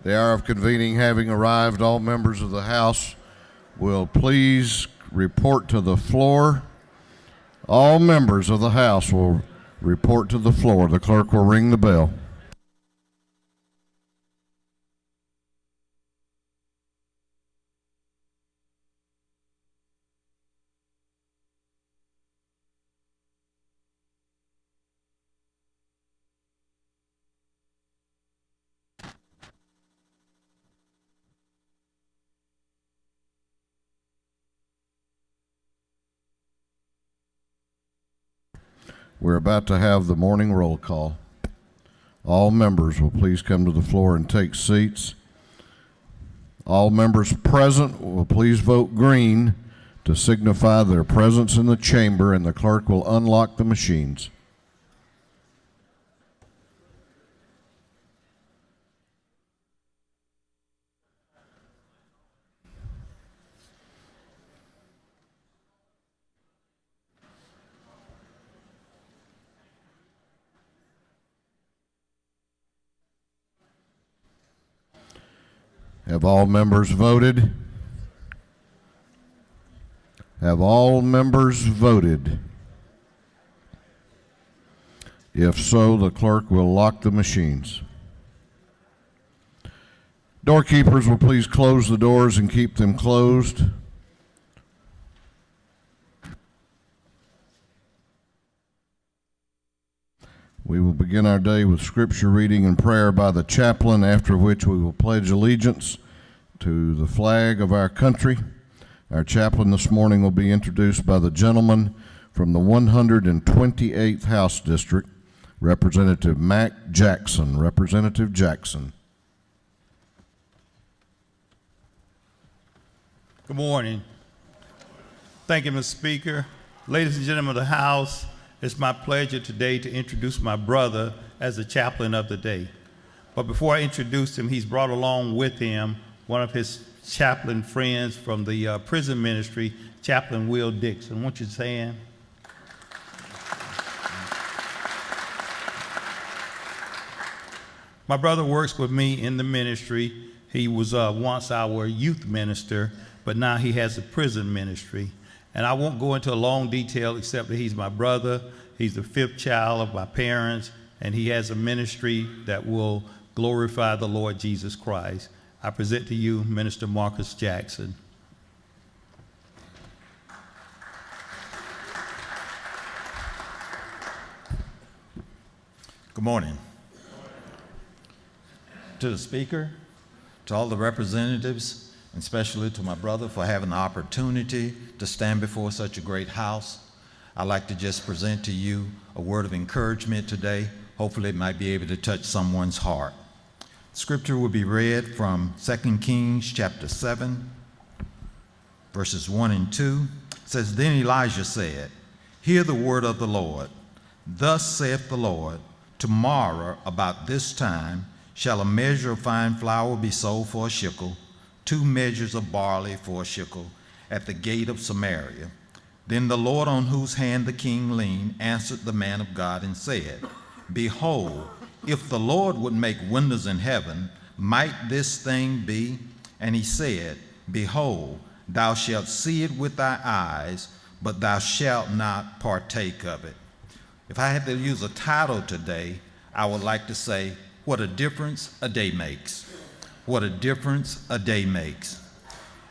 The hour of convening having arrived, all members of the House will please report to the floor. All members of the House will report to the floor. The clerk will ring the bell. We're about to have the morning roll call. All members will please come to the floor and take seats. All members present will please vote green to signify their presence in the chamber, and the clerk will unlock the machines. Have all members voted? Have all members voted? If so, the clerk will lock the machines. Doorkeepers will please close the doors and keep them closed. We will begin our day with scripture reading and prayer by the chaplain, after which we will pledge allegiance to the flag of our country. Our chaplain this morning will be introduced by the gentleman from the 128th House District, Representative Mac Jackson. Representative Jackson. Good morning. Thank you, Mr. Speaker. Ladies and gentlemen of the House, it's my pleasure today to introduce my brother as the chaplain of the day. But before I introduce him, he's brought along with him one of his chaplain friends from the prison ministry, Chaplain Will Dixon. Won't you stand? My brother works with me in the ministry. He was once our youth minister, but now he has a prison ministry. And I won't go into a long detail except that he's my brother. He's the fifth child of my parents, and he has a ministry that will glorify the Lord Jesus Christ. I present to you Minister Marcus Jackson. Good morning. To the Speaker, to all the representatives, and especially to my brother for having the opportunity to stand before such a great house. I'd like to just present to you a word of encouragement today. Hopefully it might be able to touch someone's heart. Scripture will be read from 2 Kings chapter 7, verses 1 and 2. It says, Then Elijah said, Hear the word of the Lord. Thus saith the Lord, Tomorrow about this time shall a measure of fine flour be sold for a shekel, 2 measures of barley for a shekel, at the gate of Samaria. Then the Lord on whose hand the king leaned answered the man of God and said, Behold, if the Lord would make windows in heaven, might this thing be? And he said, Behold, thou shalt see it with thy eyes, but thou shalt not partake of it. If I had to use a title today, I would like to say, What a difference a day makes. What a difference a day makes.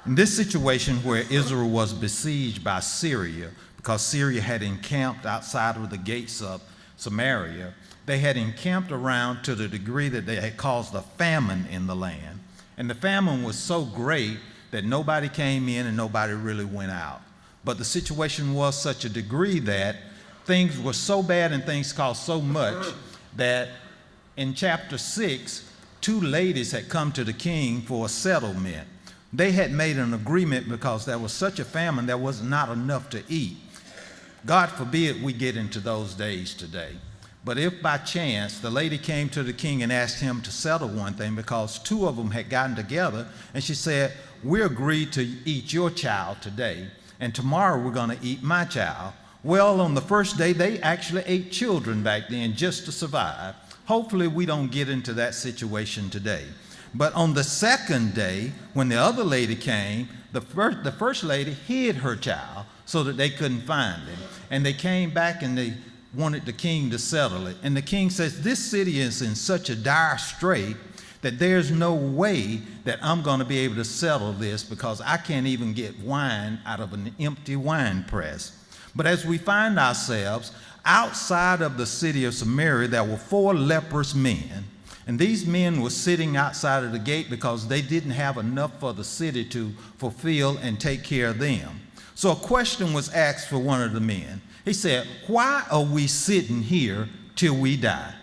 In this situation where Israel was besieged by Syria, because Syria had encamped outside of the gates of Samaria, they had encamped around to the degree that they had caused a famine in the land. And the famine was so great that nobody came in and nobody really went out. But the situation was such a degree that things were so bad and things cost so much that in chapter 6, 2 ladies had come to the king for a settlement. They had made an agreement because there was such a famine, there was not enough to eat. God forbid we get into those days today. But if by chance the lady came to the king and asked him to settle one thing, because 2 of them had gotten together, and she said, we agreed to eat your child today, and tomorrow we're going to eat my child. Well, on the first day, they actually ate children back then just to survive. Hopefully we don't get into that situation today. But on the second day, when the other lady came, the first lady hid her child so that they couldn't find him. And they came back and they wanted the king to settle it. And the king says, this city is in such a dire strait that there's no way that I'm going to be able to settle this, because I can't even get wine out of an empty wine press. But as we find ourselves outside of the city of Samaria, there were 4 leprous men. And these men were sitting outside of the gate because they didn't have enough for the city to fulfill and take care of them. So a question was asked for one of the men. He said, why are we sitting here till we die?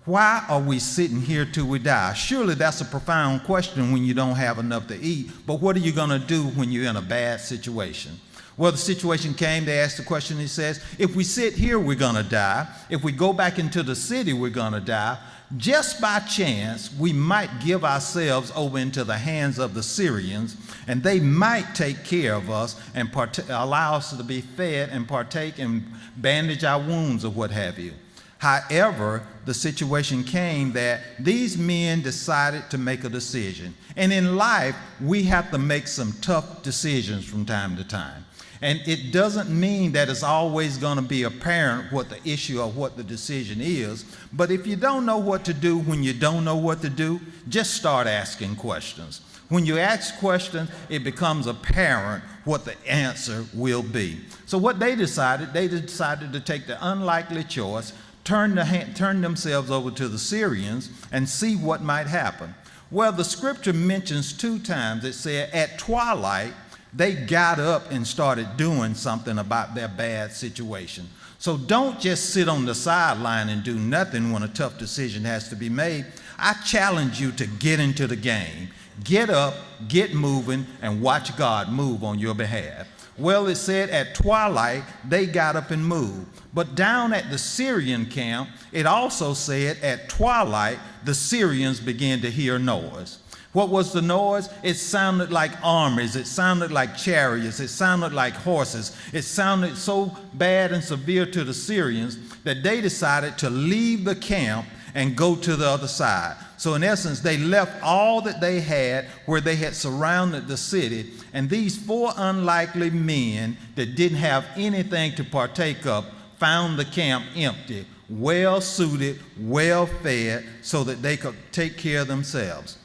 Why are we sitting here till we die? Surely that's a profound question when you don't have enough to eat, but what are you going to do when you're in a bad situation? Well, the situation came, they asked the question, he says, if we sit here, we're going to die. If we go back into the city, we're going to die. Just by chance, we might give ourselves over into the hands of the Syrians, and they might take care of us and allow us to be fed and partake and bandage our wounds or what have you. However, the situation came that these men decided to make a decision. And in life, we have to make some tough decisions from time to time. And it doesn't mean that it's always going to be apparent what the issue or what the decision is. But if you don't know what to do when you don't know what to do, just start asking questions. When you ask questions, it becomes apparent what the answer will be. So what they decided to take the unlikely choice, turn themselves over to the Syrians and see what might happen. Well, the scripture mentions 2 times. It said at twilight, they got up and started doing something about their bad situation. So don't just sit on the sideline and do nothing when a tough decision has to be made. I challenge you to get into the game. Get up, get moving, and watch God move on your behalf. Well, it said at twilight, they got up and moved. But down at the Syrian camp, it also said at twilight, the Syrians began to hear noise. What was the noise? It sounded like armies. It sounded like chariots. It sounded like horses. It sounded so bad and severe to the Syrians that they decided to leave the camp and go to the other side. So in essence, they left all that they had where they had surrounded the city, and these 4 unlikely men that didn't have anything to partake of found the camp empty, well suited, well fed, so that they could take care of themselves.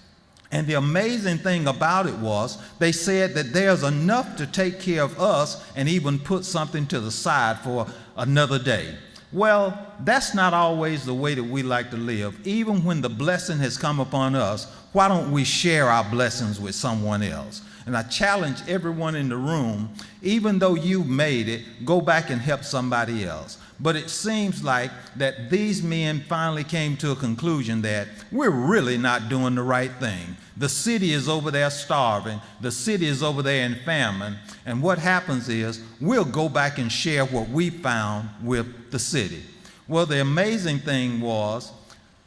And the amazing thing about it was they said that there's enough to take care of us and even put something to the side for another day. Well, that's not always the way that we like to live. Even when the blessing has come upon us, why don't we share our blessings with someone else? And I challenge everyone in the room, even though you made it, go back and help somebody else. But it seems like that these men finally came to a conclusion that we're really not doing the right thing. The city is over there starving. The city is over there in famine. And what happens is we'll go back and share what we found with the city. Well, the amazing thing was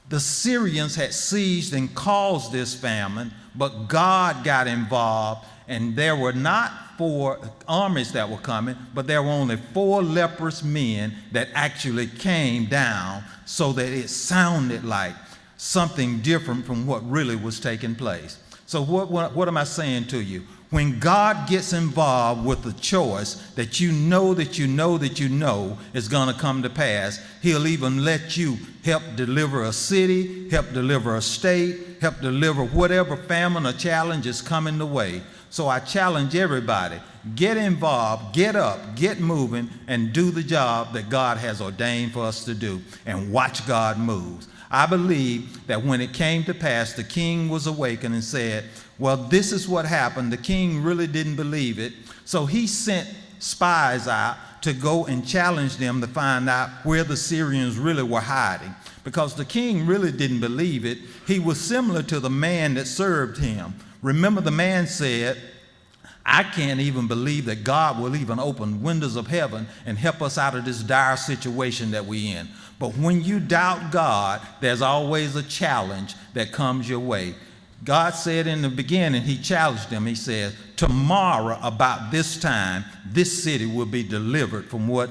the Syrians had seized and caused this famine, but God got involved, and there were not 4 armies that were coming, but there were only 4 leprous men that actually came down, so that it sounded like something different from what really was taking place. So what am I saying to you? When God gets involved with the choice that you know is going to come to pass, he'll even let you help deliver a city, help deliver a state, help deliver whatever famine or challenge is coming the way. So I challenge everybody, get involved, get up, get moving, and do the job that God has ordained for us to do, and watch God move. I believe that when it came to pass, the king was awakened and said, well, this is what happened. The king really didn't believe it, so he sent spies out to go and challenge them to find out where the Syrians really were hiding. Because the king really didn't believe it. He was similar to the man that served him. Remember, the man said, I can't even believe that God will even open windows of heaven and help us out of this dire situation that we're in. But when you doubt God, there's always a challenge that comes your way. God said in the beginning, he challenged them. He said, tomorrow about this time, this city will be delivered from what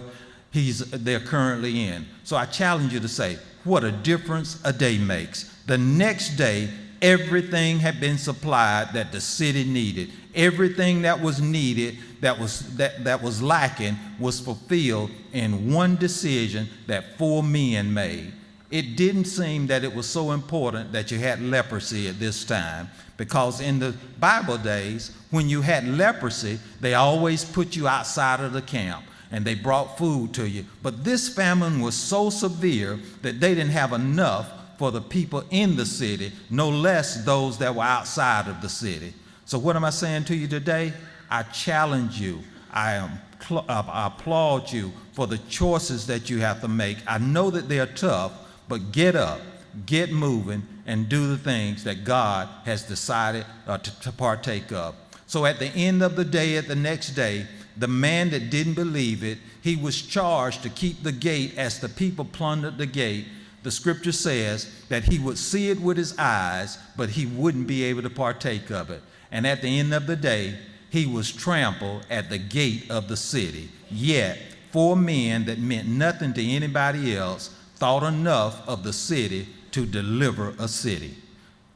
they're currently in. So I challenge you to say, what a difference a day makes. The next day, Everything had been supplied that the city needed. Everything that was needed, that was lacking, was fulfilled in one decision that 4 men made. It didn't seem that it was so important that you had leprosy at this time, because in the Bible days, when you had leprosy, they always put you outside of the camp and they brought food to you. But this famine was so severe that they didn't have enough for the people in the city, no less those that were outside of the city. So what am I saying to you today? I challenge you. I applaud you for the choices that you have to make. I know that they are tough, but get up, get moving, and do the things that God has decided to partake of. So at the end of the day, at the next day, the man that didn't believe it, he was charged to keep the gate as the people plundered the gate. The scripture says that he would see it with his eyes, but he wouldn't be able to partake of it. And at the end of the day, he was trampled at the gate of the city. Yet 4 men that meant nothing to anybody else thought enough of the city to deliver a city.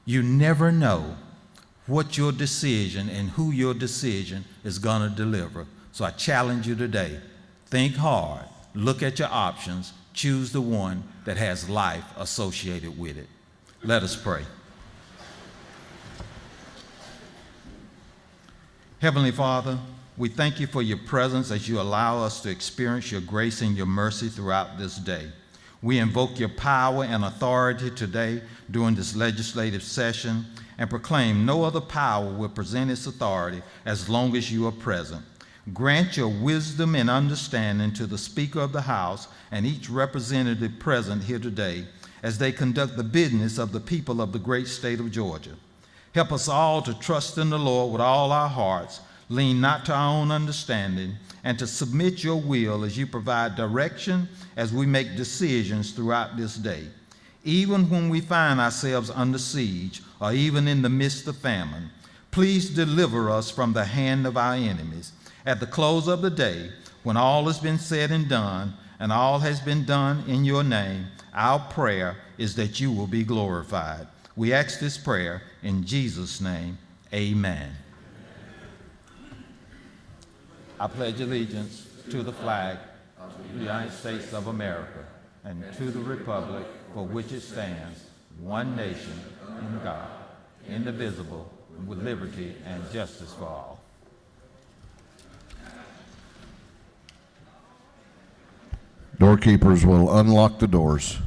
You never know what your decision and who your decision is going to deliver. So I challenge you today, think hard, look at your options, choose the one that has life associated with it. Let us pray. Heavenly Father, we thank you for your presence as you allow us to experience your grace and your mercy throughout this day. We invoke your power and authority today during this legislative session and proclaim no other power will present its authority as long as you are present. Grant your wisdom and understanding to the Speaker of the House and each representative present here today as they conduct the business of the people of the great state of Georgia. Help us all to trust in the Lord with all our hearts, lean not to our own understanding, and to submit your will as you provide direction as we make decisions throughout this day. Even when we find ourselves under siege or even in the midst of famine, please deliver us from the hand of our enemies. At the close of the day, when all has been said and done, and all has been done in your name, our prayer is that you will be glorified. We ask this prayer in Jesus' name, amen. I pledge allegiance to the flag of the United States of America and to the republic for which it stands, one nation, under God, indivisible, with liberty and justice for all. Doorkeepers will unlock the doors.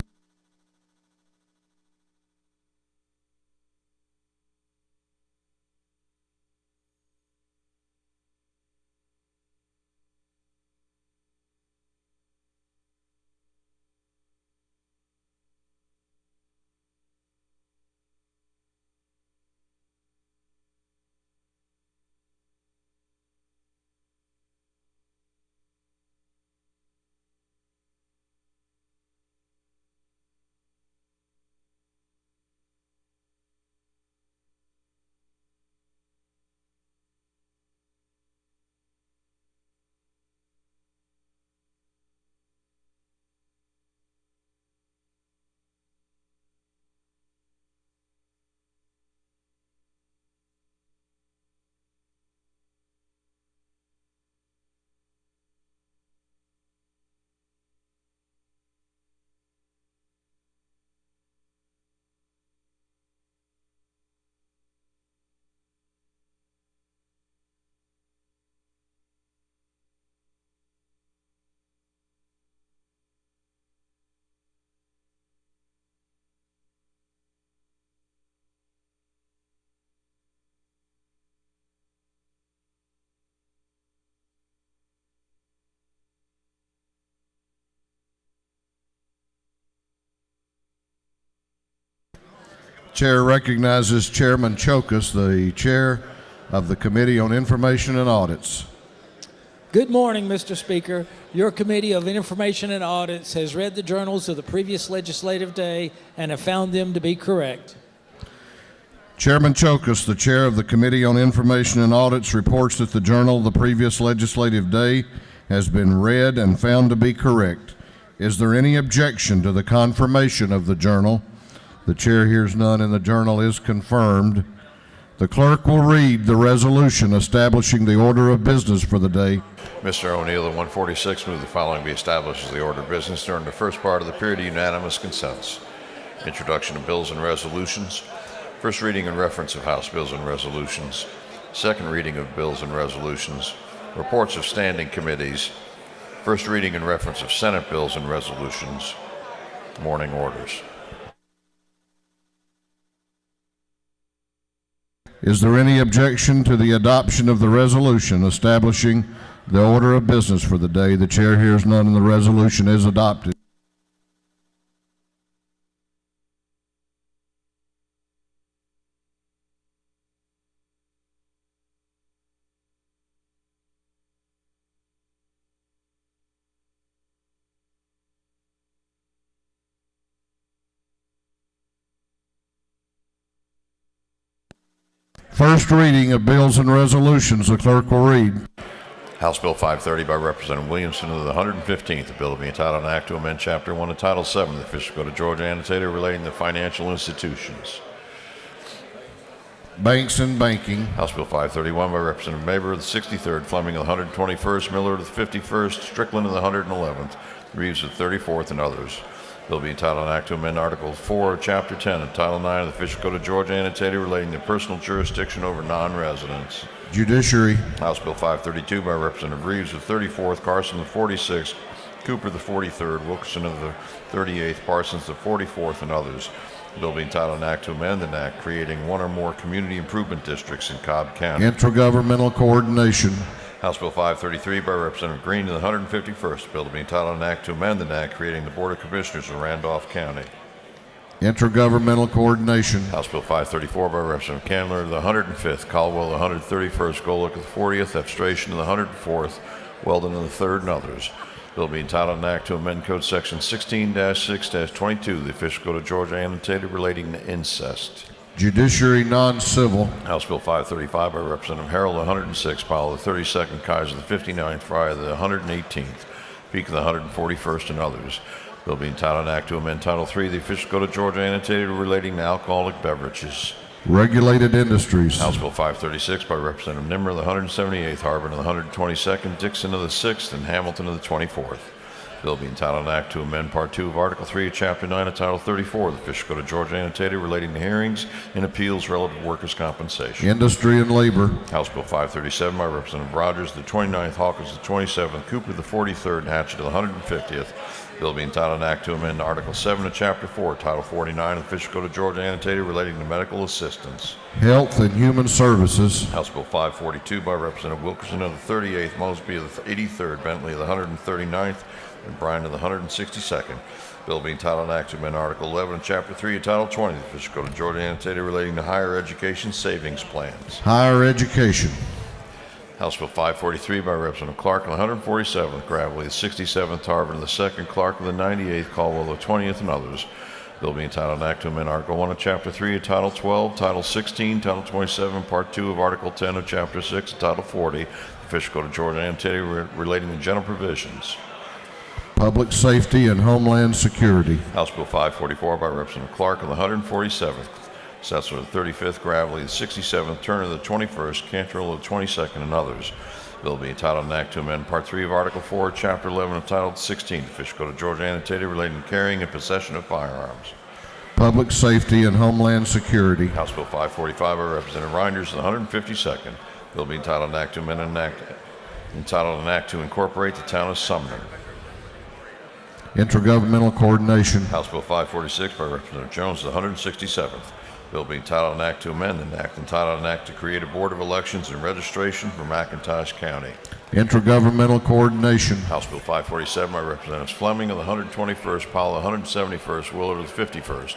Chair recognizes Chairman Chokus, the chair of the Committee on Information and Audits. Good morning, Mr. Speaker. Your Committee of Information and Audits has read the journals of the previous legislative day and have found them to be correct. Chairman Chokus, the chair of the Committee on Information and Audits, reports that the journal of the previous legislative day has been read and found to be correct. Is there any objection to the confirmation of the journal? The chair hears none, and the journal is confirmed. The clerk will read the resolution establishing the order of business for the day. Mr. O'Neill, the 146, move the following be established as the order of business during the first part of the period of unanimous consents. Introduction of bills and resolutions. First reading and reference of House bills and resolutions. Second reading of bills and resolutions. Reports of standing committees. First reading and reference of Senate bills and resolutions. Morning orders. Is there any objection to the adoption of the resolution establishing the order of business for the day? The chair hears none, and the resolution is adopted. First reading of bills and resolutions. The clerk will read. House Bill 530 by Representative Williamson of the 115th. The bill to be entitled an act to amend Chapter 1 of Title 7 of the Official Code of Georgia annotated relating to financial institutions. Banks and banking. House Bill 531 by Representative Maber of the 63rd, Fleming of the 121st, Miller of the 51st, Strickland of the 111th, Reeves of the 34th, and others. Bill be entitled an act to amend Article 4 of Chapter 10 of Title 9 of the Official Code of Georgia annotated relating to personal jurisdiction over non-residents. Judiciary. House Bill 532 by Representative Reeves of the 34th, Carson of the 46th, Cooper of the 43rd, Wilkerson of the 38th, Parsons of the 44th, and others. The bill be entitled an act to amend an act creating one or more community improvement districts in Cobb County. Intergovernmental coordination. House Bill 533 by Representative Green of the 151st. Bill to be entitled an act to amend an act creating the Board of Commissioners of Randolph County. Intergovernmental coordination. House Bill 534 by Representative Candler of the 105th, Caldwell of the 131st, Golick of the 40th, Ebstration of the 104th, Weldon of the 3rd, and others. Bill be entitled an act to amend Code Section 16-6-22 of the Official Code of Georgia annotated relating to incest. Judiciary non-civil. House Bill 535 by Representative Harrell of the 106th, Powell of the 32nd, Kaiser of the 59th, Frye of the 118th, Peak of the 141st, and others. Bill be entitled an act to amend Title 3 of the Official Code of Georgia annotated relating to alcoholic beverages. Regulated industries. House Bill 536 by Representative Nimmer of the 178th, Harbin of the 122nd, Dixon of the 6th, and Hamilton of the 24th. Bill be entitled an act to amend Part 2 of Article 3 of Chapter 9 of Title 34 of the Official Code of Georgia annotated relating to hearings and appeals relative to workers' compensation. Industry and labor. House Bill 537 by Representative Rogers of the 29th, Hawkins of the 27th, Cooper of the 43rd, and Hatchett of the 150th. Bill be entitled an act to amend Article 7 of Chapter 4, Title 49 of the Official Code of Georgia annotated relating to medical assistance. Health and Human Services. House Bill 542 by Representative Wilkerson of the 38th, Mosby of the 83rd, Bentley of the 139th, and Bryan of the 162nd. Bill be entitled an act to amend Article 11 of Chapter 3 of Title 20 of the Official Code of Georgia annotated relating to higher education savings plans. Higher education. House Bill 543 by Representative Clark of the 147th, Gravely the 67th, Harbin of the 2nd, Clark of the 98th, Caldwell of the 20th, and others. Bill be entitled an act to amend Article 1 of Chapter 3 of Title 12, Title 16, Title 27, Part 2 of Article 10 of Chapter 6 of Title 40, Official Code of Georgia annotated relating to general provisions. Public safety and homeland security. House Bill 544 by Representative Clark of the 147th, Setzler of the 35th, Gravely the 67th, Turner of the 21st, Cantrell of the 22nd, and others. Bill be entitled an act to amend Part 3 of Article 4, Chapter 11 of Title 16, Official Code of Georgia annotated relating to carrying and possession of firearms. Public safety and homeland security. House Bill 545 by Representative Reinders of the 152nd. Bill be entitled an act to amend an act to incorporate the town of Sumner. Intergovernmental coordination. House Bill 546 by Representative Jones of the 167th. Bill being entitled an act to amend an act entitled an act to create a Board of Elections and Registration for McIntosh County. Intergovernmental coordination. House Bill 547 by Representatives Fleming of the 121st, Powell of the 171st, Willard of the 51st.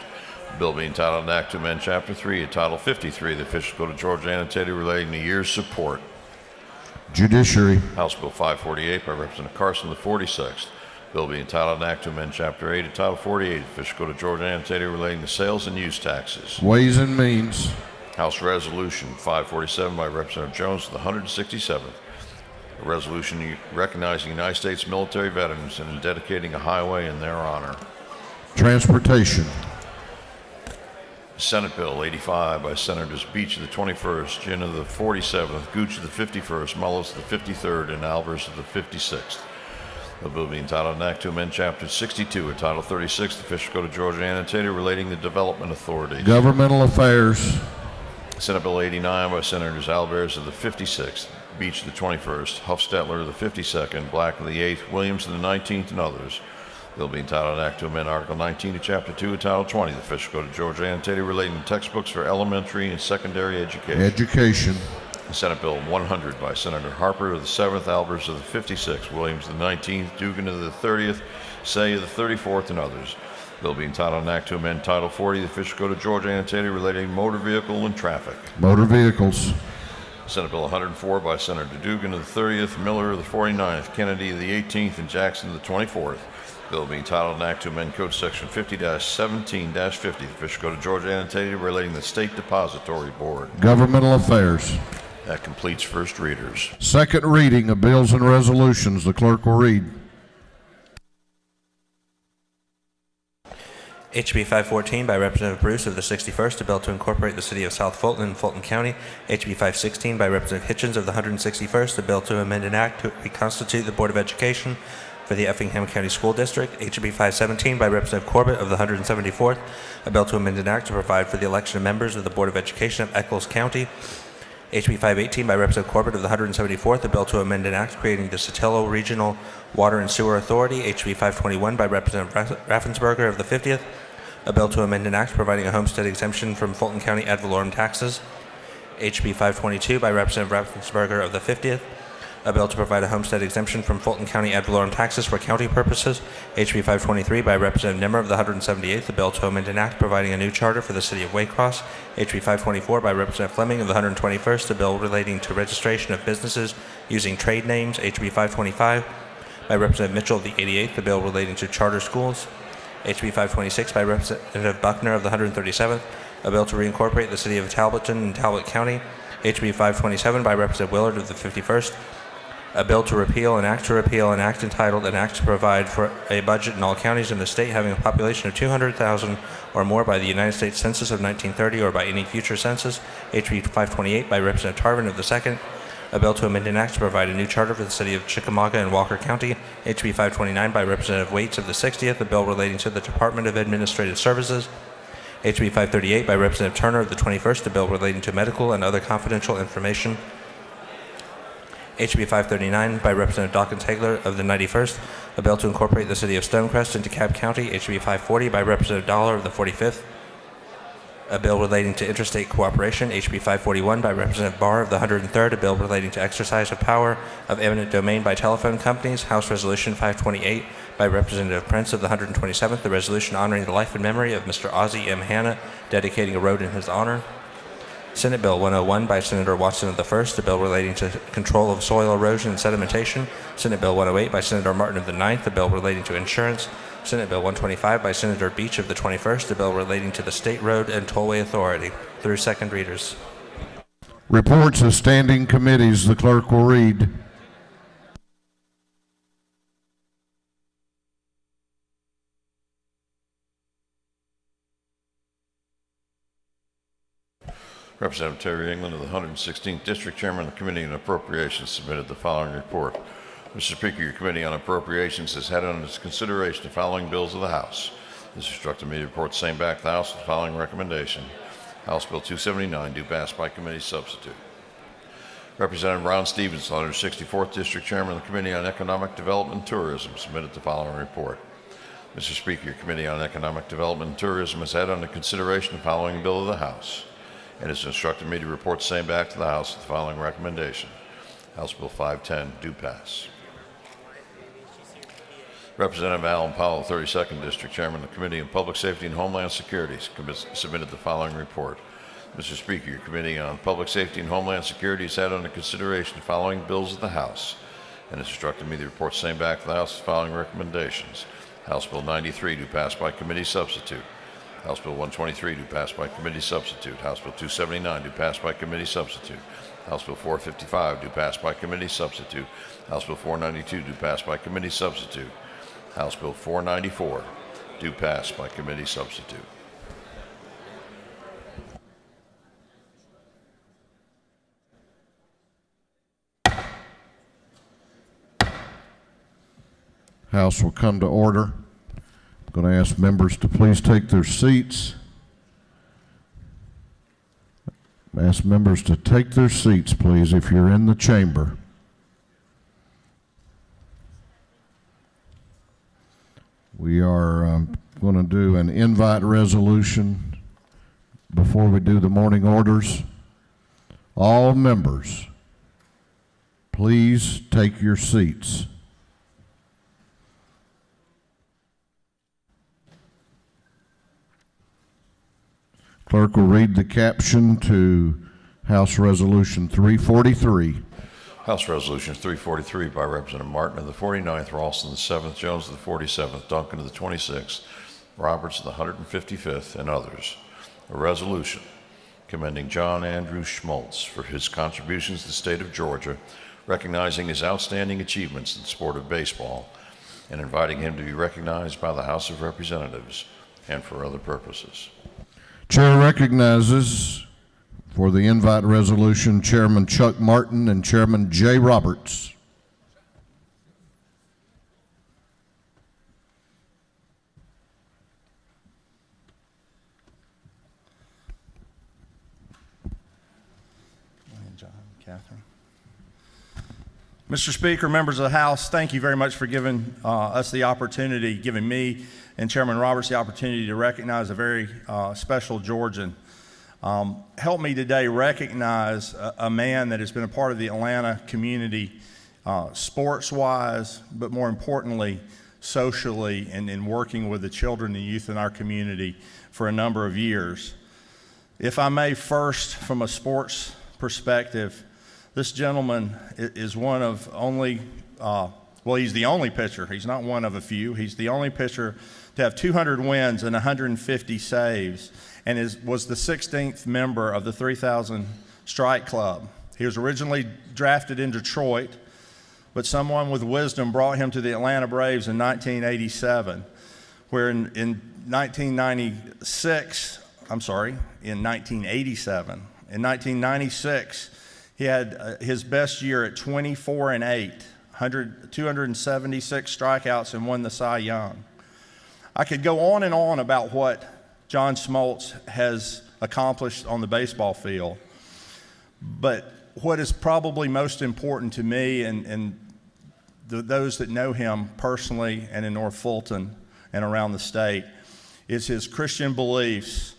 Bill being entitled an act to amend Chapter 3 of Title 53 of the Official Code of Georgia annotated relating to years support. Judiciary. House Bill 548 by Representative Carson of the 46th. Bill be entitled an act to amend Chapter 8 of Title 48 of the Official Code of Georgia annotated relating to sales and use taxes. Ways and means. House Resolution 547 by Representative Jones of the 167th. A resolution recognizing United States military veterans and dedicating a highway in their honor. Transportation. Senate Bill 85 by Senators Beach of the 21st, Ginn of the 47th, Gooch of the 51st, Mullis of the 53rd, and Albers of the 56th. The bill being entitled an act to amend Chapter 62 of Title 36, the Official Code of Georgia Annotated, relating to development authorities. Governmental Affairs. Senate Bill 89 by Senators Albers of the 56th, Beach of the 21st, Huffstetler of the 52nd, Black of the 8th, Williams of the 19th, and others. Bill being entitled an act to amend Article 19 of Chapter 2 of Title 20, the Official Code of Georgia Annotated, relating to textbooks for elementary and secondary education. Senate Bill 100 by Senator Harper of the 7th, Albers of the 56th, Williams of the 19th, Dugan of the 30th, Say of the 34th, and others. Bill being entitled an act to amend Title 40 of the Official Code of Georgia Annotated, relating to motor vehicle and traffic. Motor vehicles. Senate Bill 104 by Senator Dugan of the 30th, Miller of the 49th, Kennedy of the 18th, and Jackson of the 24th. Bill being entitled an act to amend Code Section 50-17-50, the Official Code of Georgia Annotated, relating to the State Depository Board. Governmental Affairs. That completes first readers. Second reading of bills and resolutions. The clerk will read. HB 514 by Representative Bruce of the 61st, a bill to incorporate the city of South Fulton in Fulton County. HB 516 by Representative Hitchens of the 161st, a bill to amend an act to reconstitute the Board of Education for the Effingham County School District. HB 517 by Representative Corbett of the 174th, a bill to amend an act to provide for the election of members of the Board of Education of Eccles County. HB 518 by Representative Corbett of the 174th, a bill to amend an act creating the Sotelo Regional Water and Sewer Authority. HB 521 by Representative Raffensperger of the 50th, a bill to amend an act providing a homestead exemption from Fulton County ad valorem taxes. HB 522 by Representative Raffensperger of the 50th, a bill to provide a homestead exemption from Fulton County ad valorem taxes for county purposes. HB 523 by Representative Nimmer of the 178th, a bill to amend an act providing a new charter for the city of Waycross. HB 524 by Representative Fleming of the 121st, a bill relating to registration of businesses using trade names. HB 525 by Representative Mitchell of the 88th, a bill relating to charter schools. HB 526 by Representative Buckner of the 137th, a bill to reincorporate the city of Talbotton in Talbot County. HB 527 by Representative Willard of the 51st, a bill to repeal an act entitled an act to provide for a budget in all counties in the state having a population of 200,000 or more by the United States Census of 1930 or by any future census. HB 528 by Representative Tarvin of the 2nd, a bill to amend an act to provide a new charter for the city of Chickamauga and Walker County. HB 529 by Representative Waits of the 60th, a bill relating to the Department of Administrative Services. HB 538 by Representative Turner of the 21st, a bill relating to medical and other confidential information. HB 539 by Representative Dawkins-Hagler of the 91st, a bill to incorporate the city of Stonecrest into Cobb County. HB 540 by Representative Dollar of the 45th, a bill relating to interstate cooperation. HB 541 by Representative Barr of the 103rd, a bill relating to exercise of power of eminent domain by telephone companies. House Resolution 528 by Representative Prince of the 127th, the resolution honoring the life and memory of Mr. Ozzie M. Hanna, dedicating a road in his honor. Senate Bill 101 by Senator Watson of the 1st, a bill relating to control of soil erosion and sedimentation. Senate Bill 108 by Senator Martin of the 9th, a bill relating to insurance. Senate Bill 125 by Senator Beach of the 21st, a bill relating to the State Road and Tollway Authority. Through second readers. Reports of standing committees. The clerk will read. Representative Terry England of the 116th District, Chairman of the Committee on Appropriations, submitted the following report. Mr. Speaker, your Committee on Appropriations has had under its consideration the following bills of the House. This instructed me to report the same back to the House with the following recommendation. House Bill 279, due pass by committee substitute. Representative Ron Stevens, 164th District, Chairman of the Committee on Economic Development and Tourism, submitted the following report. Mr. Speaker, your Committee on Economic Development and Tourism has had under consideration the following bill of the House, and has instructed me to report the same back to the House with the following recommendation. House Bill 510, due pass. Representative Alan Powell, 32nd District, Chairman of the Committee on Public Safety and Homeland Security, submitted the following report. Mr. Speaker, your Committee on Public Safety and Homeland Security has had under consideration the following bills of the House, and has instructed me to report the same back to the House with the following recommendations. House Bill 93, due pass by committee substitute. House Bill 123, due pass by committee substitute. House Bill 279, due pass by committee substitute. House Bill 455, due pass by committee substitute. House Bill 492, due pass by committee substitute. House Bill 494, due pass by committee substitute. House will come to order. I'm going to ask members to please take their seats. Ask members to take their seats, please, if you're in the chamber. We are going to do an invite resolution before we do the morning orders. All members, please take your seats. Clerk will read the caption to House Resolution 343. House Resolution 343 by Representative Martin of the 49th, Ralston the 7th, Jones of the 47th, Duncan of the 26th, Roberts of the 155th, and others. A resolution commending John Andrew Schmaltz for his contributions to the state of Georgia, recognizing his outstanding achievements in the sport of baseball, and inviting him to be recognized by the House of Representatives and for other purposes. Chair recognizes for the invite resolution Chairman Chuck Martin and Chairman Jay Roberts. John, Catherine. Mr. Speaker, members of the House, thank you very much for giving us the opportunity, giving me and Chairman Roberts the opportunity to recognize a very special Georgian. Help me today recognize a man that has been a part of the Atlanta community sports-wise, but more importantly, socially and in working with the children and youth in our community for a number of years. If I may first, from a sports perspective, this gentleman is one of only, well, he's the only pitcher. He's not one of a few. He's the only pitcher to have 200 wins and 150 saves, and was the 16th member of the 3,000 Strike Club. He was originally drafted in Detroit, but someone with wisdom brought him to the Atlanta Braves in 1987, where in 1987. In 1996, he had his best year at 24-8, 276 strikeouts, and won the Cy Young. I could go on and on about what John Schmaltz has accomplished on the baseball field, but what is probably most important to me and those that know him personally and in North Fulton and around the state is his Christian beliefs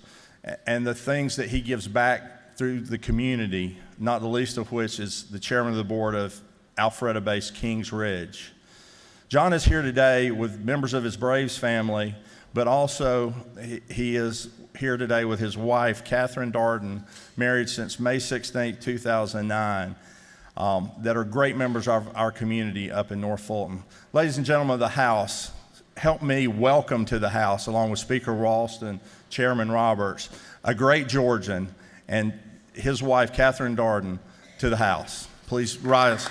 and the things that he gives back through the community, not the least of which is the chairman of the board of Alpharetta-based Kings Ridge. John is here today with members of his Braves family, but also he is here today with his wife, Catherine Darden, married since May 16, 2009, that are great members of our community up in North Fulton. Ladies and gentlemen of the House, help me welcome to the House, along with Speaker Ralston, Chairman Roberts, a great Georgian, and his wife, Catherine Darden, to the House. Please rise.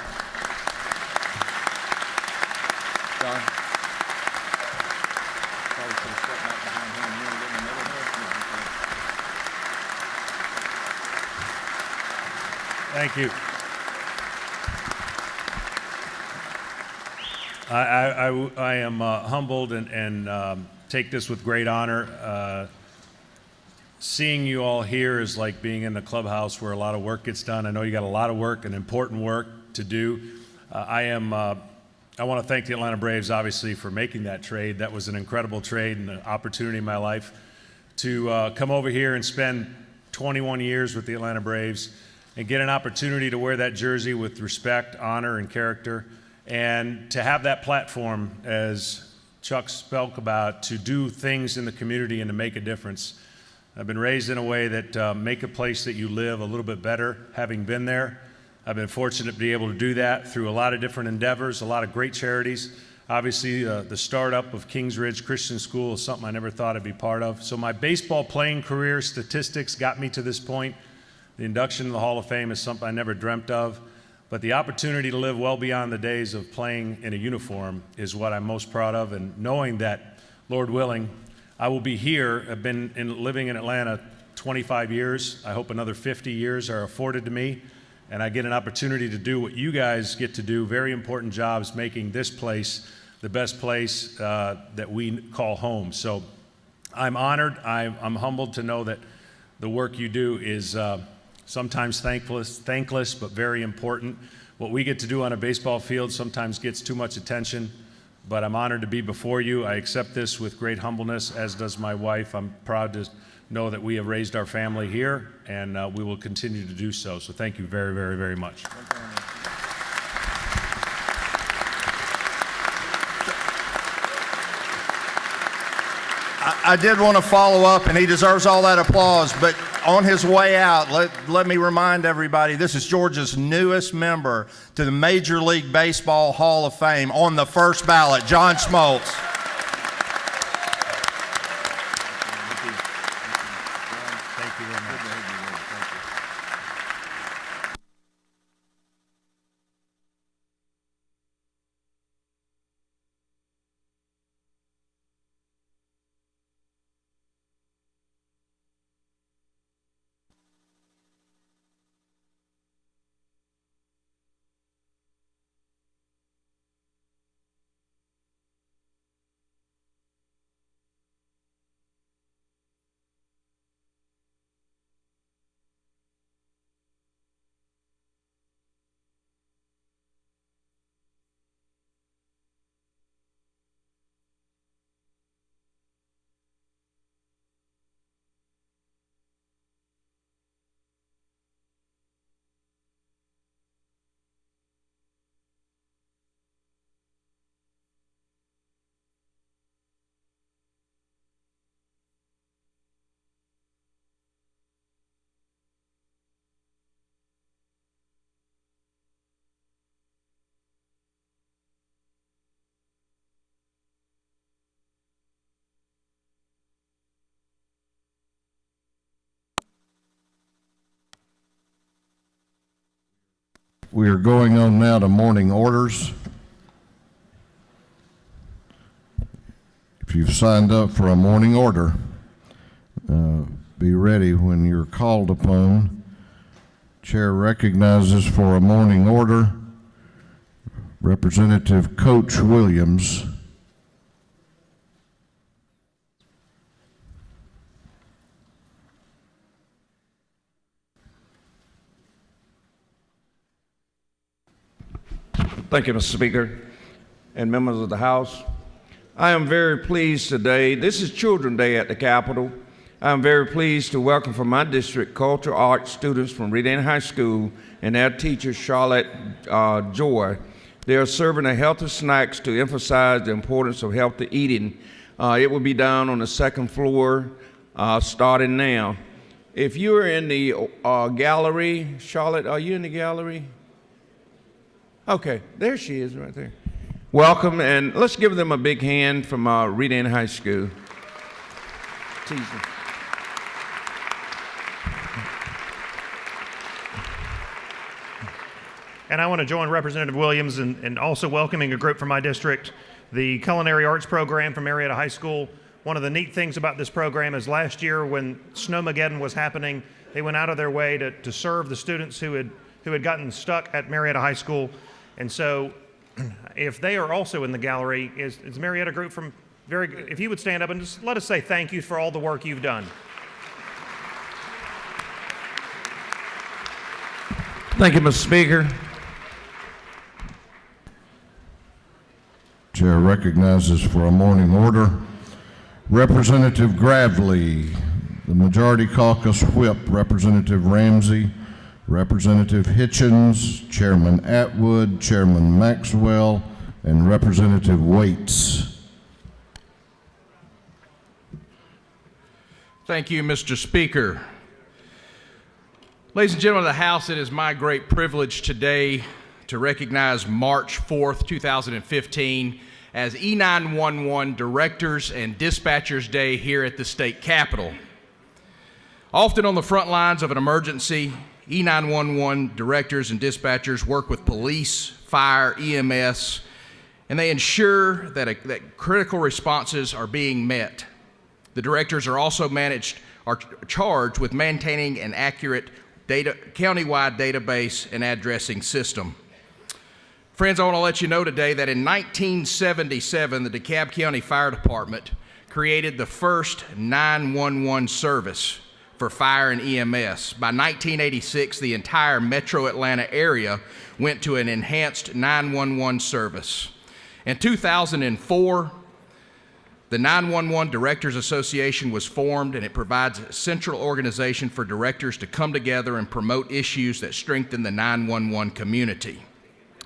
John. Thank you. I am humbled and take this with great honor. Seeing you all here is like being in the clubhouse where a lot of work gets done. I know you got a lot of work and important work to do. I want to thank the Atlanta Braves, obviously, for making that trade. That was an incredible trade and an opportunity in my life to come over here and spend 21 years with the Atlanta Braves and get an opportunity to wear that jersey with respect, honor, and character, and to have that platform, as Chuck spoke about, to do things in the community and to make a difference. I've been raised in a way that make a place that you live a little bit better, having been there. I've been fortunate to be able to do that through a lot of different endeavors, a lot of great charities. Obviously, the startup of Kings Ridge Christian School is something I never thought I'd be part of. So my baseball playing career statistics got me to this point. The induction in the Hall of Fame is something I never dreamt of. But the opportunity to live well beyond the days of playing in a uniform is what I'm most proud of. And knowing that, Lord willing, I will be here. I've been living in Atlanta 25 years. I hope another 50 years are afforded to me. And I get an opportunity to do what you guys get to do, very important jobs, making this place the best place that we call home. So I'm honored, I'm humbled to know that the work you do is sometimes thankless, but very important. What we get to do on a baseball field sometimes gets too much attention, but I'm honored to be before you. I accept this with great humbleness, as does my wife. I'm proud to know that we have raised our family here, and we will continue to do so. So thank you very, very, very much. I did want to follow up, and he deserves all that applause, but on his way out, let me remind everybody, this is Georgia's newest member to the Major League Baseball Hall of Fame on the first ballot, John Smoltz. Thank you very much. We are going on now to morning orders. If you've signed up for a morning order, be ready when you're called upon. Chair recognizes for a morning order Representative Coach Williams. Thank you, Mr. Speaker and members of the House. I am very pleased today. This is Children's Day at the Capitol. I am very pleased to welcome from my district cultural arts students from Reading High School and their teacher, Charlotte Joy. They are serving a healthy snacks to emphasize the importance of healthy eating. It will be down on the second floor starting now. If you're in the gallery, Charlotte, are you in the gallery? Okay, there she is right there. Welcome, and let's give them a big hand from Reading High School. Teaser. And I want to join Representative Williams in also welcoming a group from my district, the Culinary Arts Program from Marietta High School. One of the neat things about this program is last year when Snowmageddon was happening, they went out of their way to serve the students who had gotten stuck at Marietta High School. And so if they are also in the gallery, is Marietta group from if you would stand up and just let us say thank you for all the work you've done. Thank you, Mr. Speaker. Chair recognizes for a morning order Representative Gravely, the Majority Caucus Whip, Representative Ramsey, Representative Hitchens, Chairman Atwood, Chairman Maxwell, and Representative Waits. Thank you, Mr. Speaker. Ladies and gentlemen of the House, it is my great privilege today to recognize March 4th, 2015 as E911 Directors and Dispatchers Day here at the state capitol. Often on the front lines of an emergency, E911 directors and dispatchers work with police, fire, EMS, and they ensure that critical responses are being met. The directors are also charged with maintaining an accurate countywide database and addressing system. Friends, I want to let you know today that in 1977, the DeKalb County Fire Department created the first 911 service for fire and EMS. By 1986, the entire metro Atlanta area went to an enhanced 911 service. In 2004, the 911 Directors Association was formed, and it provides a central organization for directors to come together and promote issues that strengthen the 911 community.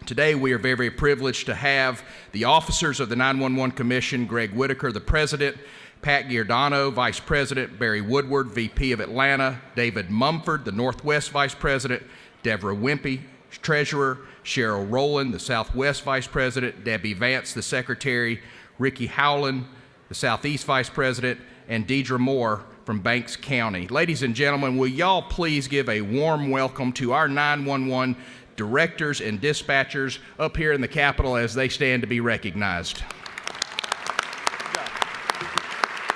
Today, we are very, very privileged to have the officers of the 911 Commission, Greg Whitaker, the president, Pat Giordano, vice president, Barry Woodward, VP of Atlanta, David Mumford, the Northwest vice president, Deborah Wimpy, treasurer, Cheryl Rowland, the Southwest vice president, Debbie Vance, the secretary, Ricky Howland, the Southeast vice president, and Deidre Moore from Banks County. Ladies and gentlemen, will y'all please give a warm welcome to our 911 directors and dispatchers up here in the Capitol as they stand to be recognized.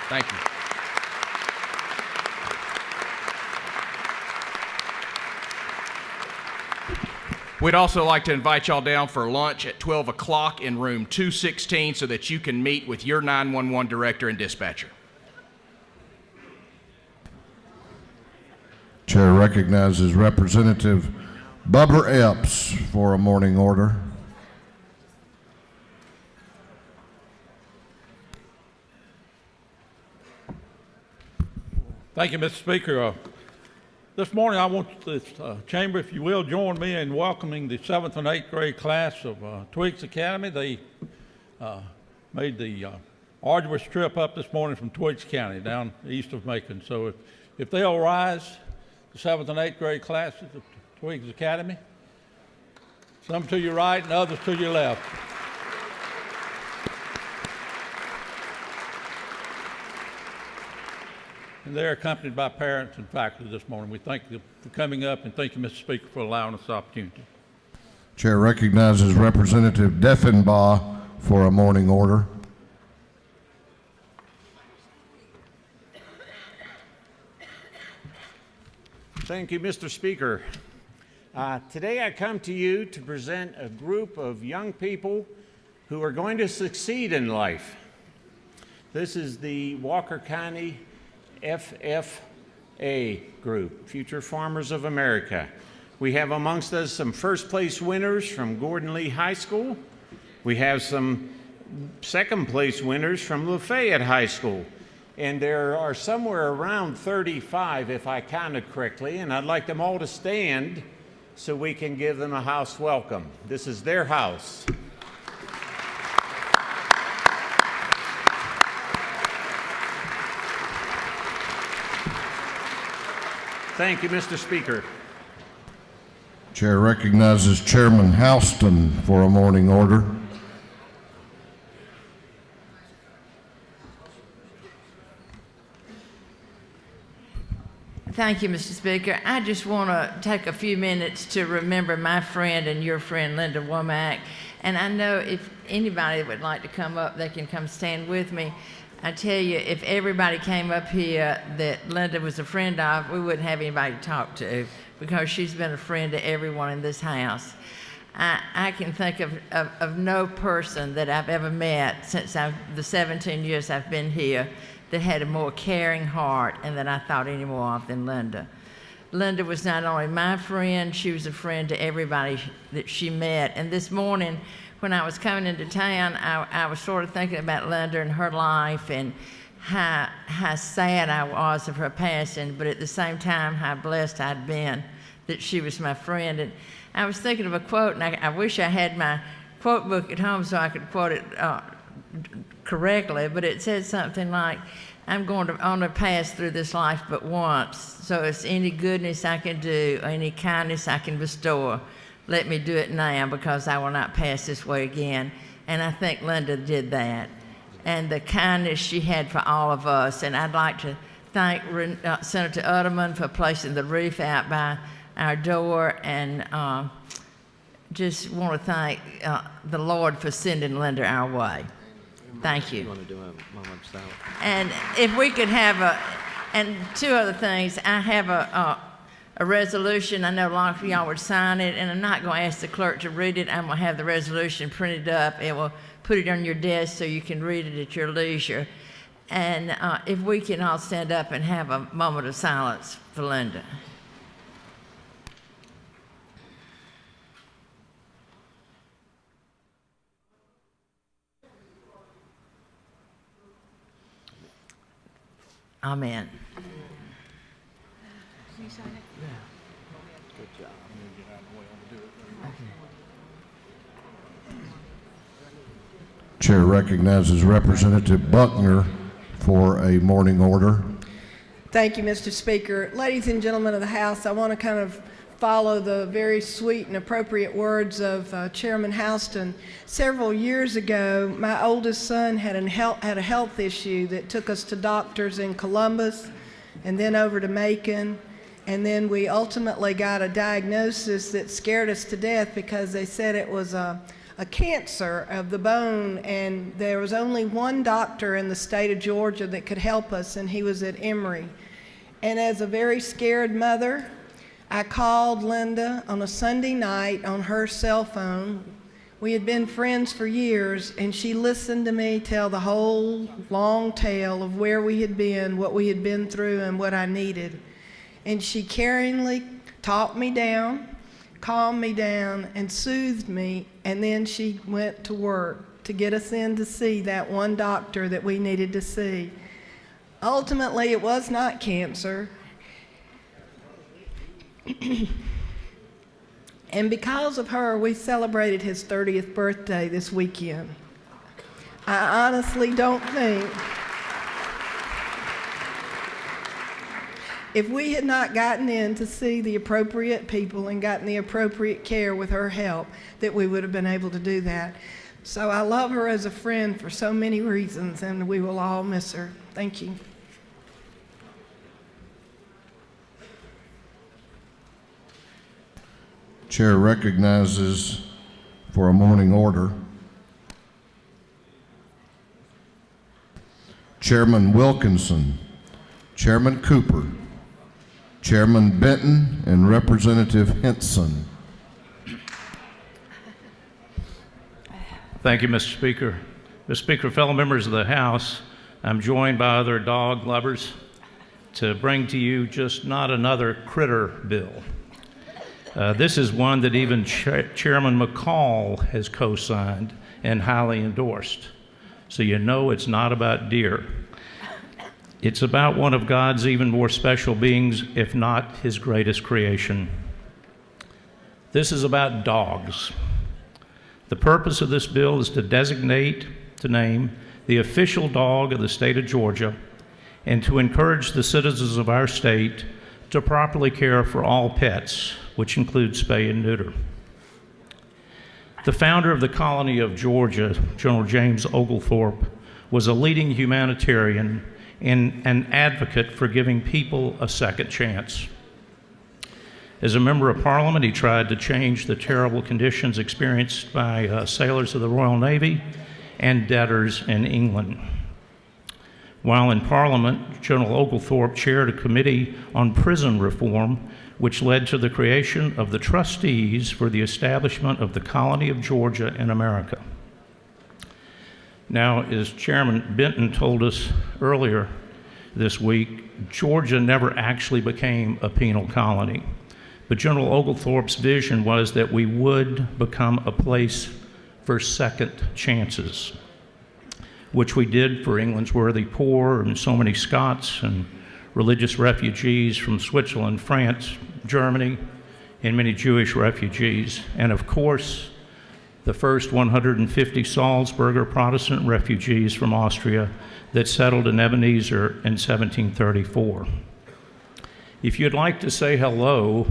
Thank you. We'd also like to invite y'all down for lunch at 12 o'clock in room 216 so that you can meet with your 911 director and dispatcher. Chair recognizes Representative Bubber Epps for a morning order. Thank you, Mr. Speaker. This morning I want this chamber, if you will, join me in welcoming the 7th and 8th grade class of Twiggs Academy. They made the arduous trip up this morning from Twiggs County down east of Macon. So if they'll rise, the 7th and 8th grade classes of Twiggs Academy. Some to your right and others to your left. And they're accompanied by parents and faculty this morning. We thank you for coming up, and thank you, Mr. Speaker, for allowing us the opportunity. Chair recognizes Representative Deffenbaugh for a morning order. Thank you, Mr. Speaker. Today I come to you to present a group of young people who are going to succeed in life. This is the Walker County FFA group, Future Farmers of America. We have amongst us some first place winners from Gordon Lee High School. We have some second place winners from Lafayette High School. And there are somewhere around 35, if I counted correctly, and I'd like them all to stand so we can give them a house welcome. This is their house. Thank you, Mr. Speaker. Chair recognizes Chairman Houston for a morning order. Thank you, Mr. Speaker. I just want to take a few minutes to remember my friend and your friend, Linda Womack. And I know if anybody would like to come up, they can come stand with me. I tell you, if everybody came up here that Linda was a friend of, we wouldn't have anybody to talk to because she's been a friend to everyone in this house. I can think of no person that I've ever met since the 17 years I've been here that had a more caring heart and that I thought any more of than Linda. Linda was not only my friend, she was a friend to everybody that she met. And this morning, when I was coming into town, I was sort of thinking about Linda and her life and how sad I was of her passing, but at the same time, how blessed I'd been that she was my friend. And I was thinking of a quote, and I wish I had my quote book at home so I could quote it correctly, but it said something like, I'm going to only pass through this life but once, so if any goodness I can do, or any kindness I can bestow, let me do it now because I will not pass this way again. And I think Linda did that. And the kindness she had for all of us. And I'd like to thank Senator Utterman for placing the wreath out by our door, and just want to thank the Lord for sending Linda our way. Thank you. And if we could have and two other things. I have a resolution. I know a lot of y'all would sign it, and I'm not going to ask the clerk to read it. I'm going to have the resolution printed up, and we'll put it on your desk so you can read it at your leisure. And if we can all stand up and have a moment of silence for Linda. Amen. Chair recognizes Representative Buckner for a morning order. Thank you, Mr. Speaker. Ladies and gentlemen of the House, I want to kind of follow the very sweet and appropriate words of Chairman Houston. Several years ago, my oldest son had a health issue that took us to doctors in Columbus and then over to Macon. And then we ultimately got a diagnosis that scared us to death because they said it was a cancer of the bone, and there was only one doctor in the state of Georgia that could help us, and he was at Emory. And as a very scared mother, I called Linda on a Sunday night on her cell phone. We had been friends for years, and she listened to me tell the whole long tale of where we had been, what we had been through, and what I needed. And she caringly talked me down, calmed me down, and soothed me, and then she went to work to get us in to see that one doctor that we needed to see. Ultimately, it was not cancer. And because of her, we celebrated his 30th birthday this weekend. I honestly don't think, if we had not gotten in to see the appropriate people and gotten the appropriate care with her help, that we would have been able to do that. So I love her as a friend for so many reasons, and we will all miss her. Thank you. Chair recognizes for a morning order Chairman Wilkinson, Chairman Cooper, Chairman Benton, and Representative Henson. Thank you, Mr. Speaker. Mr. Speaker, fellow members of the House, I'm joined by other dog lovers to bring to you just not another critter bill. This is one that even Chairman McCall has co-signed and highly endorsed. So you know it's not about deer. It's about one of God's even more special beings, if not his greatest creation. This is about dogs. The purpose of this bill is to name the official dog of the state of Georgia and to encourage the citizens of our state to properly care for all pets, which includes spay and neuter. The founder of the colony of Georgia, General James Oglethorpe, was a leading humanitarian and an advocate for giving people a second chance. As a member of Parliament, he tried to change the terrible conditions experienced by sailors of the Royal Navy and debtors in England. While in Parliament, General Oglethorpe chaired a committee on prison reform, which led to the creation of the trustees for the establishment of the colony of Georgia in America. Now, as Chairman Benton told us earlier this week, Georgia never actually became a penal colony. But General Oglethorpe's vision was that we would become a place for second chances, which we did for England's worthy poor and so many Scots and religious refugees from Switzerland, France, Germany, and many Jewish refugees. And of course, the first 150 Salzburger Protestant refugees from Austria that settled in Ebenezer in 1734. If you'd like to say hello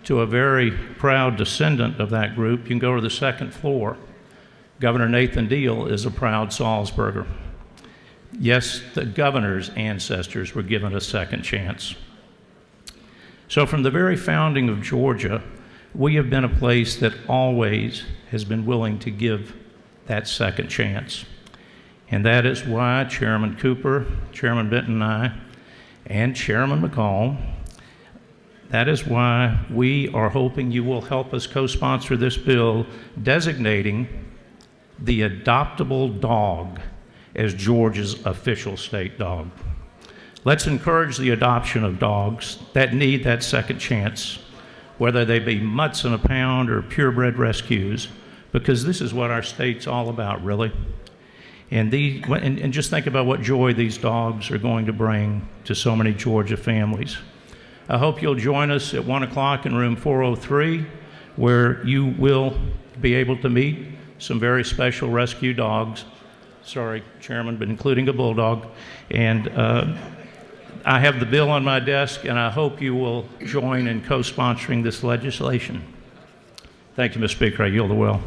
to a very proud descendant of that group, you can go to the second floor. Governor Nathan Deal is a proud Salzburger. Yes, the governor's ancestors were given a second chance. So from the very founding of Georgia, we have been a place that always has been willing to give that second chance. And that is why Chairman Cooper, Chairman Benton and I, and Chairman McCall That is why we are hoping you will help us co-sponsor this bill designating the adoptable dog as Georgia's official state dog. Let's encourage the adoption of dogs that need that second chance, whether they be mutts in a pound or purebred rescues, because this is what our state's all about, really. And just think about what joy these dogs are going to bring to so many Georgia families. I hope you'll join us at 1 o'clock in room 403, where you will be able to meet some very special rescue dogs. Sorry, Chairman, but including a bulldog. And I have the bill on my desk, and I hope you will join in co-sponsoring this legislation. Thank you, Mr. Speaker. I yield the will.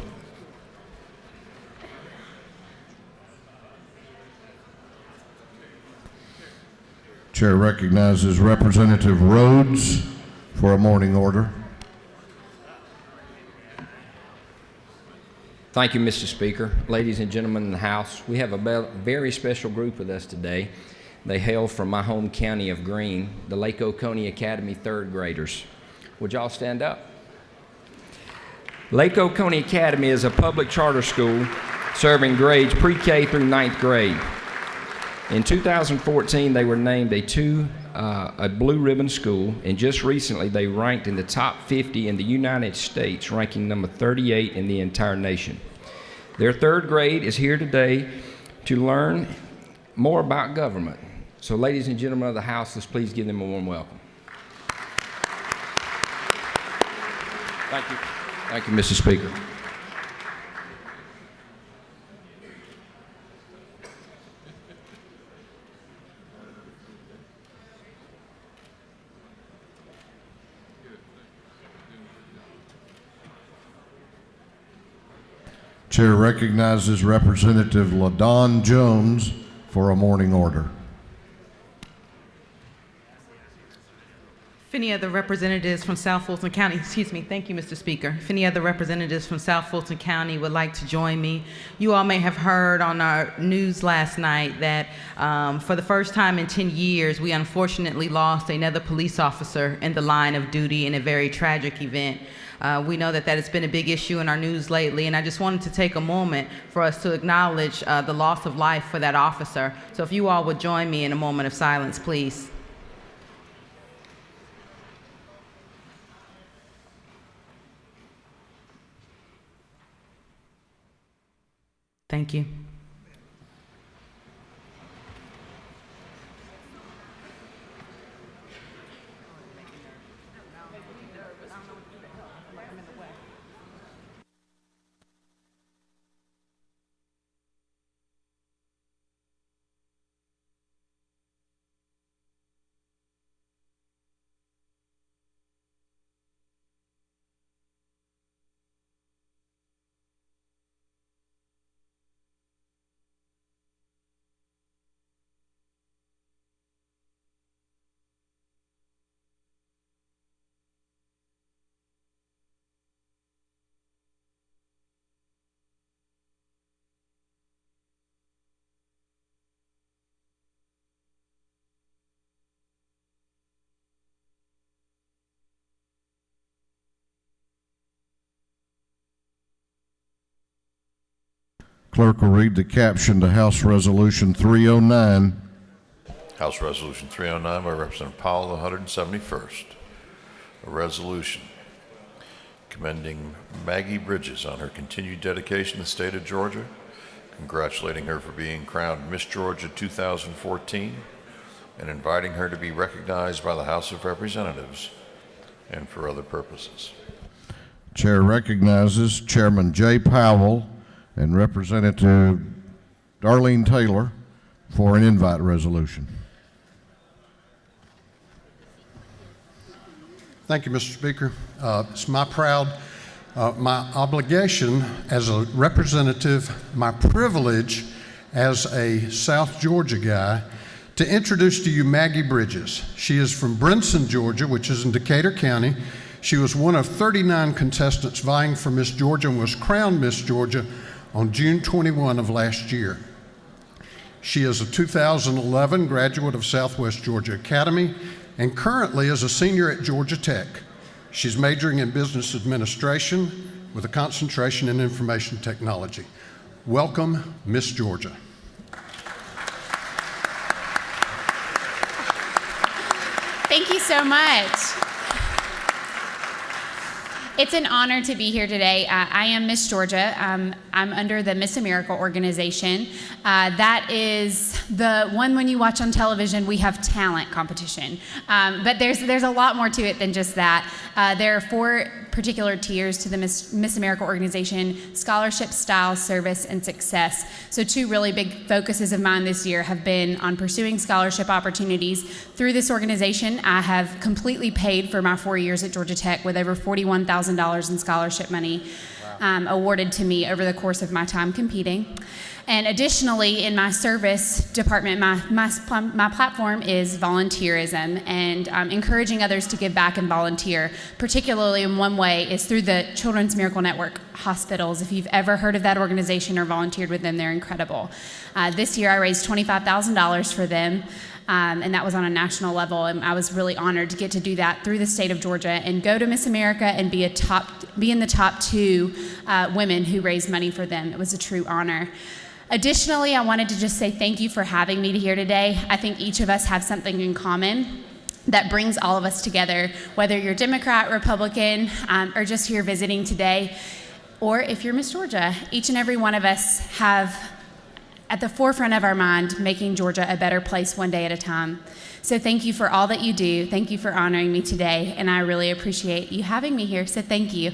Chair recognizes Representative Rhodes for a morning order. Thank you, Mr. Speaker. Ladies and gentlemen in the House, we have a very special group with us today. They hail from my home county of Greene, the Lake Oconee Academy third graders. Would y'all stand up? Lake Oconee Academy is a public charter school serving grades pre-K through 9th grade. In 2014, they were named a blue ribbon school, and just recently they ranked in the top 50 in the United States, ranking number 38 in the entire nation. Their third grade is here today to learn more about government. So ladies and gentlemen of the House, let's please give them a warm welcome. Thank you. Thank you, Mr. Speaker. Chair recognizes Representative LaDon Jones for a morning order. If any other representatives from South Fulton County, thank you, Mr. Speaker. If any other representatives from South Fulton County would like to join me, you all may have heard on our news last night that for the first time in 10 years, we unfortunately lost another police officer in the line of duty in a very tragic event. We know that has been a big issue in our news lately, and I just wanted to take a moment for us to acknowledge the loss of life for that officer. So if you all would join me in a moment of silence, please. Thank you. Clerk will read the caption to House Resolution 309. House Resolution 309 by Representative Powell, the 171st. A resolution commending Maggie Bridges on her continued dedication to the state of Georgia, congratulating her for being crowned Miss Georgia 2014, and inviting her to be recognized by the House of Representatives and for other purposes. Chair recognizes Chairman Jay Powell and Representative Darlene Taylor for an invite resolution. Thank you, Mr. Speaker. It's my obligation as a representative, my privilege as a South Georgia guy, to introduce to you Maggie Bridges. She is from Brinson, Georgia, which is in Decatur County. She was one of 39 contestants vying for Miss Georgia and was crowned Miss Georgia on June 21 of last year. She is a 2011 graduate of Southwest Georgia Academy and currently is a senior at Georgia Tech. She's majoring in business administration with a concentration in information technology. Welcome, Miss Georgia. Thank you so much. It's an honor to be here today. I am Miss Georgia. I'm under the Miss America organization. That is the one when you watch on television, we have talent competition. But there's a lot more to it than just that. There are 4 particular tiers to the Miss America organization: scholarship, style, service, and success. So 2 really big focuses of mine this year have been on pursuing scholarship opportunities. Through this organization, I have completely paid for my 4 years at Georgia Tech with over $41,000 in scholarship money awarded to me over the course of my time competing. And additionally, in my service department, my platform is volunteerism, and encouraging others to give back and volunteer. Particularly in one way is through the Children's Miracle Network hospitals. If you've ever heard of that organization or volunteered with them, they're incredible. This year I raised $25,000 for them. And that was on a national level, and I was really honored to get to do that through the state of Georgia and go to Miss America and be in the top 2 women who raised money for them. It was a true honor. Additionally, I wanted to just say thank you for having me here today. I think each of us have something in common that brings all of us together, whether you're Democrat, Republican, or just here visiting today, or if you're Miss Georgia. Each and every one of us have at the forefront of our mind making Georgia a better place one day at a time. So thank you for all that you do. Thank you for honoring me today, and I really appreciate you having me here, so thank you.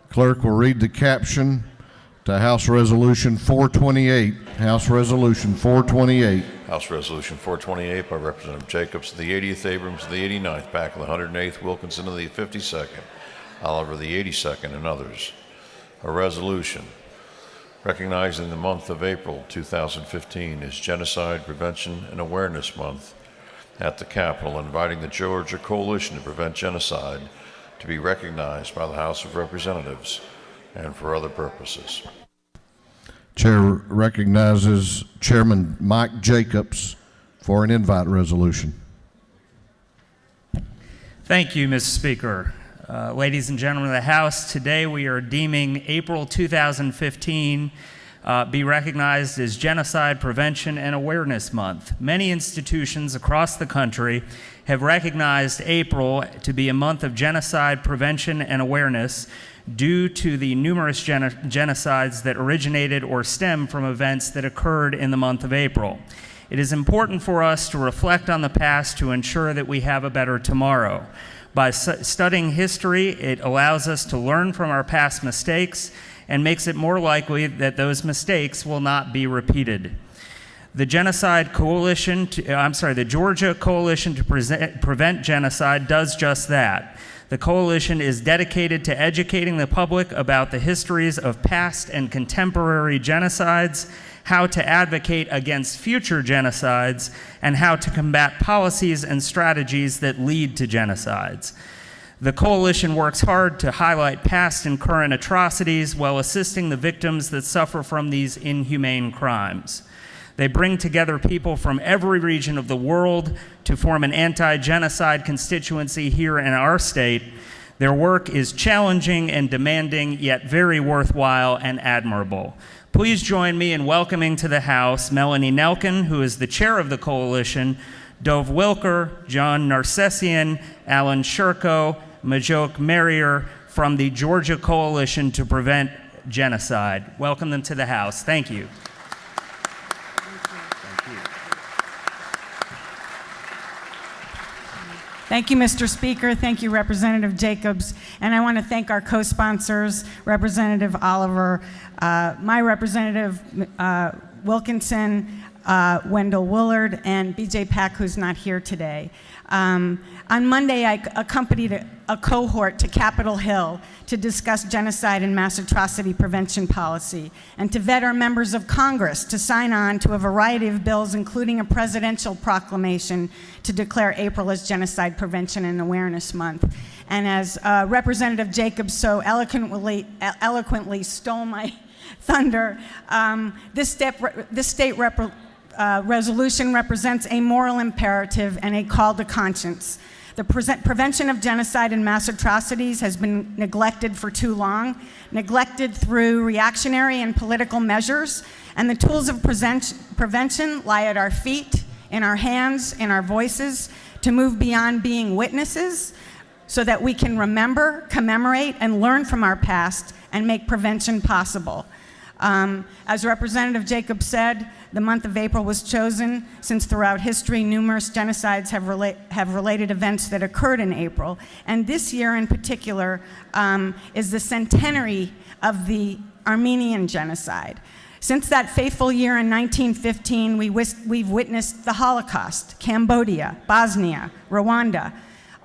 Clerk will read the caption to House Resolution 428. House Resolution 428. House Resolution 428 by Representative Jacobs of the 80th, Abrams of the 89th, Pack of the 108th, Wilkinson of the 52nd, Oliver of the 82nd, and others. A resolution recognizing the month of April 2015 as Genocide Prevention and Awareness Month at the Capitol, inviting the Georgia Coalition to Prevent Genocide to be recognized by the House of Representatives and for other purposes. Chair recognizes Chairman Mike Jacobs for an invite resolution. Thank you, Mr. Speaker. Ladies and gentlemen of the House, today we are deeming April 2015 be recognized as Genocide Prevention and Awareness Month. Many institutions across the country have recognized April to be a month of genocide prevention and awareness due to the numerous genocides that originated or stem from events that occurred in the month of April. It is important for us to reflect on the past to ensure that we have a better tomorrow. By studying history, it allows us to learn from our past mistakes and makes it more likely that those mistakes will not be repeated. The Georgia Coalition to Prevent Genocide does just that. The coalition is dedicated to educating the public about the histories of past and contemporary genocides, how to advocate against future genocides, and how to combat policies and strategies that lead to genocides. The coalition works hard to highlight past and current atrocities while assisting the victims that suffer from these inhumane crimes. They bring together people from every region of the world to form an anti-genocide constituency here in our state. Their work is challenging and demanding, yet very worthwhile and admirable. Please join me in welcoming to the House Melanie Nelkin, who is the chair of the coalition, Dove Wilker, John Narcessian, Alan Shurko, Majoke Merrier from the Georgia Coalition to Prevent Genocide. Welcome them to the House. Thank you. Thank you, Mr. Speaker. Thank you, Representative Jacobs. And I want to thank our co-sponsors, Representative Oliver, my representative, Wilkinson, Wendell Willard, and BJ Pack, who's not here today. On Monday, I accompanied a cohort to Capitol Hill to discuss genocide and mass atrocity prevention policy, and to vet our members of Congress to sign on to a variety of bills, including a presidential proclamation to declare April as Genocide Prevention and Awareness Month. And as Representative Jacobs so eloquently stole my thunder, this state resolution represents a moral imperative and a call to conscience. The prevention of genocide and mass atrocities has been neglected for too long, neglected through reactionary and political measures, and the tools of prevention lie at our feet, in our hands, in our voices, to move beyond being witnesses so that we can remember, commemorate, and learn from our past and make prevention possible. As Representative Jacobs said, the month of April was chosen since throughout history numerous genocides have related events that occurred in April. And this year in particular is the centenary of the Armenian genocide. Since that fateful year in 1915, we've witnessed the Holocaust, Cambodia, Bosnia, Rwanda.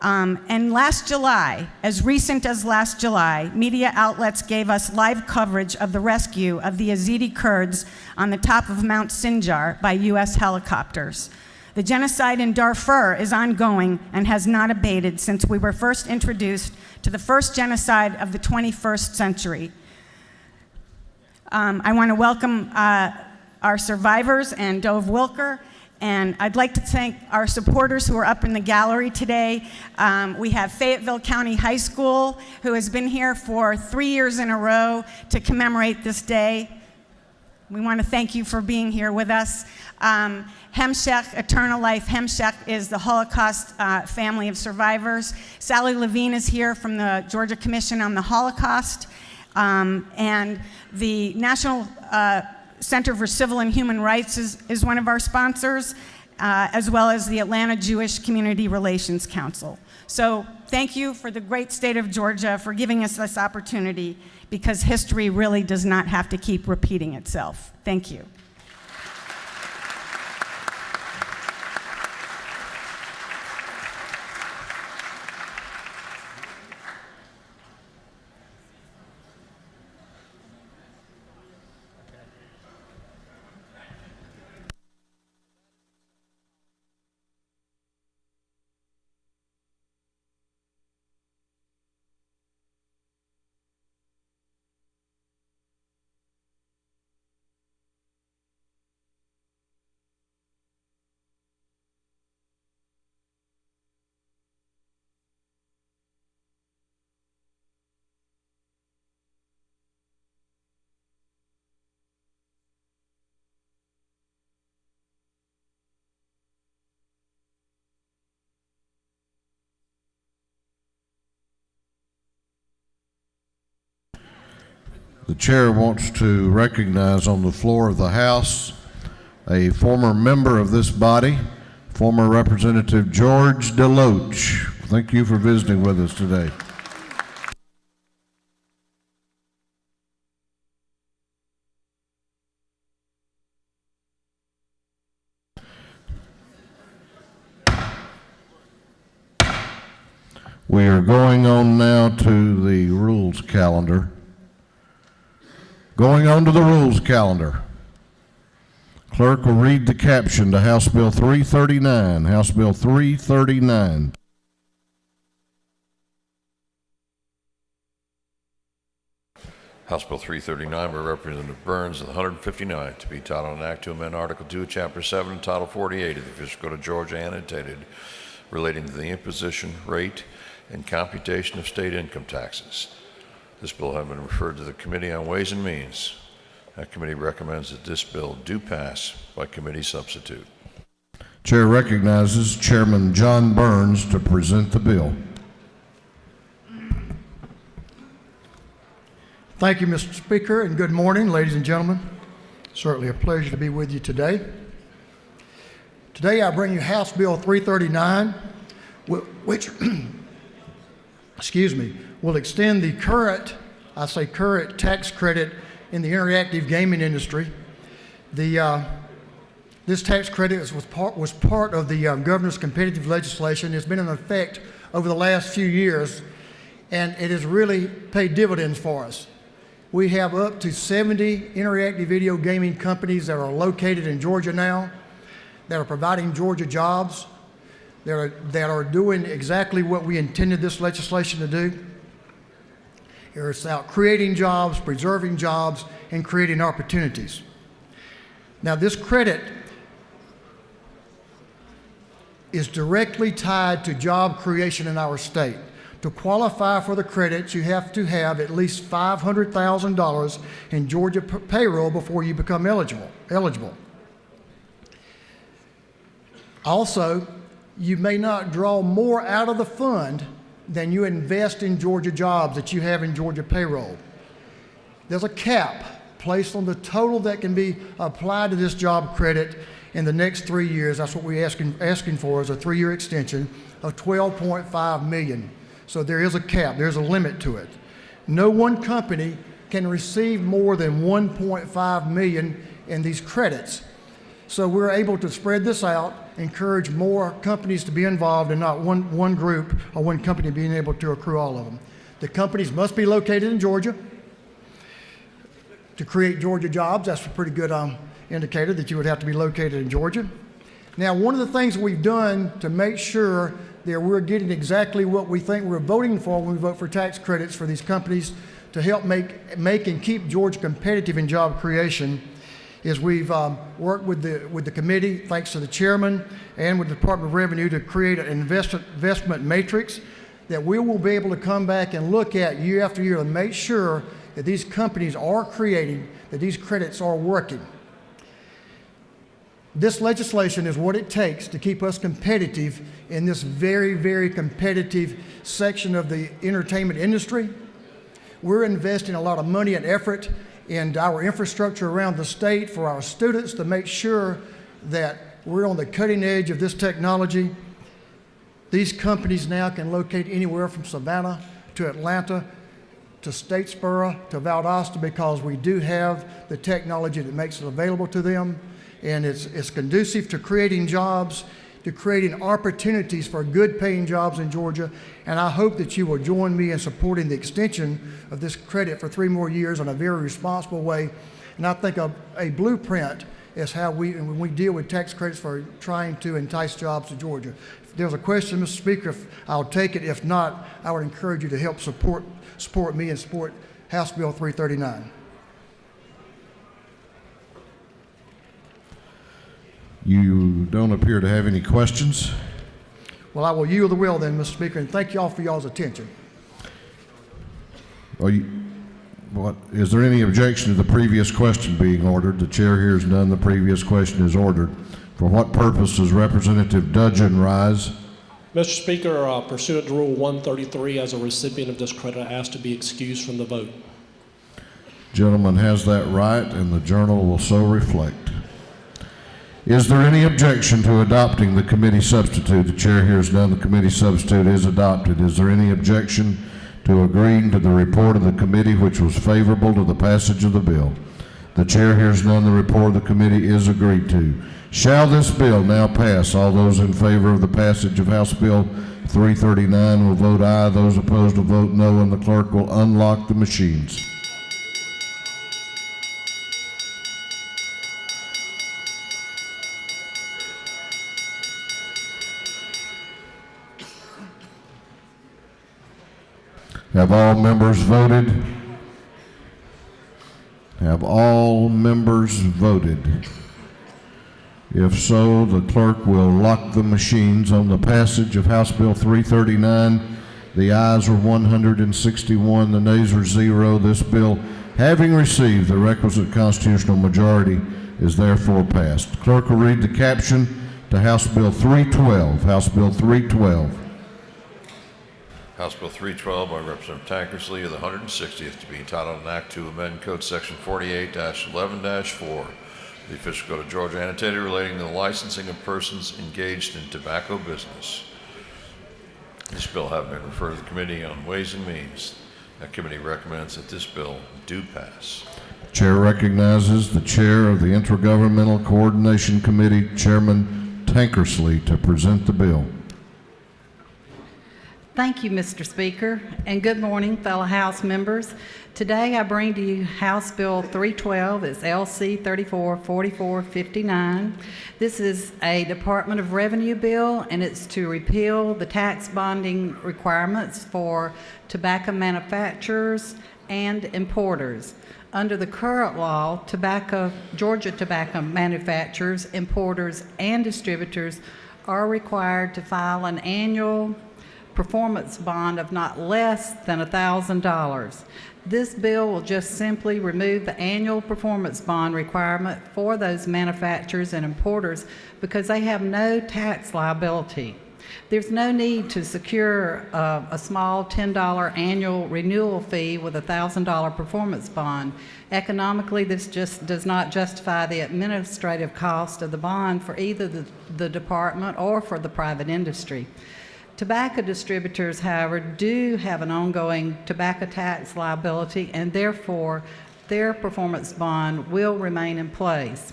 And last July, as recent as last July, media outlets gave us live coverage of the rescue of the Yazidi Kurds on the top of Mount Sinjar by U.S. helicopters. The genocide in Darfur is ongoing and has not abated since we were first introduced to the first genocide of the 21st century. I want to welcome our survivors and Dove Wilker. And I'd like to thank our supporters who are up in the gallery today. We have Fayetteville County High School, who has been here for 3 years in a row to commemorate this day. We want to thank you for being here with us. Hemshech, Eternal Life Hemshech, is the Holocaust family of survivors. Sally Levine is here from the Georgia Commission on the Holocaust. And the National Center for Civil and Human Rights is one of our sponsors, as well as the Atlanta Jewish Community Relations Council. So thank you for the great state of Georgia for giving us this opportunity, because history really does not have to keep repeating itself. Thank you. The chair wants to recognize on the floor of the House a former member of this body, former Representative George DeLoach. Thank you for visiting with us today. We are going on now to the rules calendar. Going on to the rules calendar. Clerk will read the caption to House Bill 339. House Bill 339. House Bill 339 by Representative Burns of the 159th, to be titled an act to amend Article 2 of Chapter 7 and Title 48 of the Official Code of Georgia, annotated, relating to the imposition, rate, and computation of state income taxes. This bill has been referred to the Committee on Ways and Means. That committee recommends that this bill do pass by committee substitute. Chair recognizes Chairman John Burns to present the bill. Thank you, Mr. Speaker, and good morning, ladies and gentlemen. Certainly a pleasure to be with you today. Today I bring you House Bill 339, which will extend the current tax credit in the interactive gaming industry This tax credit was part of the governor's competitive legislation. It's been in effect over the last few years, and it has really paid dividends for us. We have up to 70 interactive video gaming companies that are located in Georgia now, that are providing Georgia jobs, that are doing exactly what we intended this legislation to do. It's about creating jobs, preserving jobs, and creating opportunities. Now, this credit is directly tied to job creation in our state. To qualify for the credits, you have to have at least $500,000 in Georgia payroll before you become eligible. Also, you may not draw more out of the fund than you invest in Georgia jobs that you have in Georgia payroll. There's a cap placed on the total that can be applied to this job credit in the next 3 years. That's what we're asking for, is a 3-year extension of $12.5 million. So there is a cap, there's a limit to it. No one company can receive more than $1.5 million in these credits. So we're able to spread this out, encourage more companies to be involved, and not one group or one company being able to accrue all of them. The companies must be located in Georgia to create Georgia jobs. That's a pretty good indicator that you would have to be located in Georgia. Now, one of the things we've done to make sure that we're getting exactly what we think we're voting for when we vote for tax credits for these companies to help make and keep Georgia competitive in job creation is we've worked with the committee, thanks to the chairman, and with the Department of Revenue to create an investment matrix that we will be able to come back and look at year after year and make sure that these companies are creating, that these credits are working. This legislation is what it takes to keep us competitive in this very, very competitive section of the entertainment industry. We're investing a lot of money and effort in our infrastructure around the state for our students to make sure that we're on the cutting edge of this technology. These companies now can locate anywhere from Savannah to Atlanta to Statesboro to Valdosta because we do have the technology that makes it available to them. And it's conducive to creating jobs, to creating opportunities for good paying jobs in Georgia. And I hope that you will join me in supporting the extension of this credit for 3 more years in a very responsible way. And I think a blueprint is how when we deal with tax credits for trying to entice jobs to Georgia. If there's a question, Mr. Speaker, I'll take it. If not, I would encourage you to help support me and support House Bill 339. You don't appear to have any questions. Well, I will yield the will then, Mr. Speaker, and thank you all for y'all's attention. Is there any objection to the previous question being ordered? The chair hears none. The previous question is ordered. For what purpose does Representative Dudgeon rise? Mr. Speaker, pursuant to Rule 133, as a recipient of this credit, I ask to be excused from the vote. Gentleman has that right, and the journal will so reflect. Is there any objection to adopting the committee substitute? The chair hears none. The committee substitute is adopted. Is there any objection to agreeing to the report of the committee which was favorable to the passage of the bill? The chair hears none. The report of the committee is agreed to. Shall this bill now pass? All those in favor of the passage of House Bill 339 will vote aye. Those opposed will vote no, and the clerk will unlock the machines. Have all members voted? Have all members voted? If so, the clerk will lock the machines on the passage of House Bill 339. The ayes are 161, the nays are 0. This bill, having received the requisite constitutional majority, is therefore passed. Clerk will read the caption to House Bill 312. House Bill 312. House Bill 312 by Representative Tankersley of the 160th to be entitled an act to amend Code Section 48-11-4, the official code of Georgia annotated relating to the licensing of persons engaged in tobacco business. This bill having been referred to the Committee on Ways and Means, that committee recommends that this bill do pass. Chair recognizes the Chair of the Intergovernmental Coordination Committee, Chairman Tankersley, to present the bill. Thank you, Mr. Speaker, and good morning, fellow House members. Today I bring to you House Bill 312. It's LC 344459. This is a Department of Revenue bill, and it's to repeal the tax bonding requirements for tobacco manufacturers and importers. Under the current law, Georgia tobacco manufacturers, importers, and distributors are required to file an annual performance bond of not less than $1,000. This bill will just simply remove the annual performance bond requirement for those manufacturers and importers because they have no tax liability. There's no need to secure a small $10 annual renewal fee with a $1,000 performance bond. Economically, this just does not justify the administrative cost of the bond for either the department or for the private industry. Tobacco distributors, however, do have an ongoing tobacco tax liability, and therefore their performance bond will remain in place.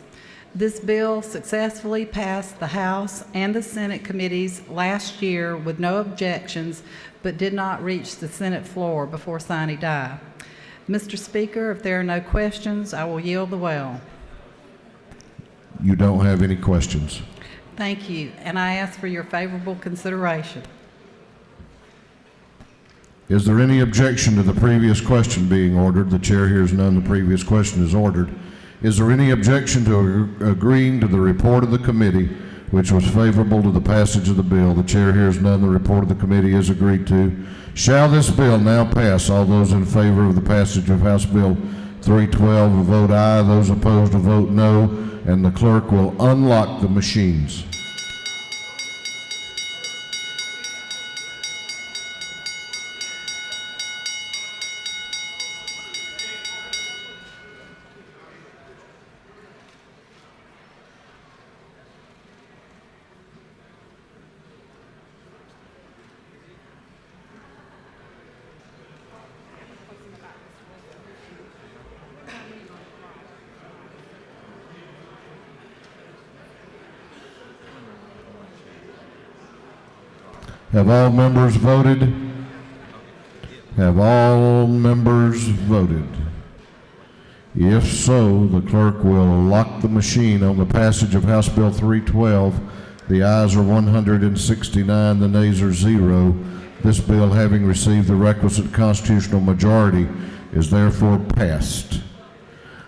This bill successfully passed the House and the Senate committees last year with no objections, but did not reach the Senate floor before sine die. Mr. Speaker, if there are no questions, I will yield the well. You don't have any questions. Thank you, and I ask for your favorable consideration. Is there any objection to the previous question being ordered? The chair hears none. The previous question is ordered. Is there any objection to agreeing to the report of the committee, which was favorable to the passage of the bill? The chair hears none. The report of the committee is agreed to. Shall this bill now pass? All those in favor of the passage of House Bill 312 will vote aye. Those opposed will vote no. And the clerk will unlock the machines. Have all members voted? Have all members voted? If so, the clerk will lock the machine on the passage of House Bill 312. The ayes are 169, the nays are 0. This bill, having received the requisite constitutional majority, is therefore passed.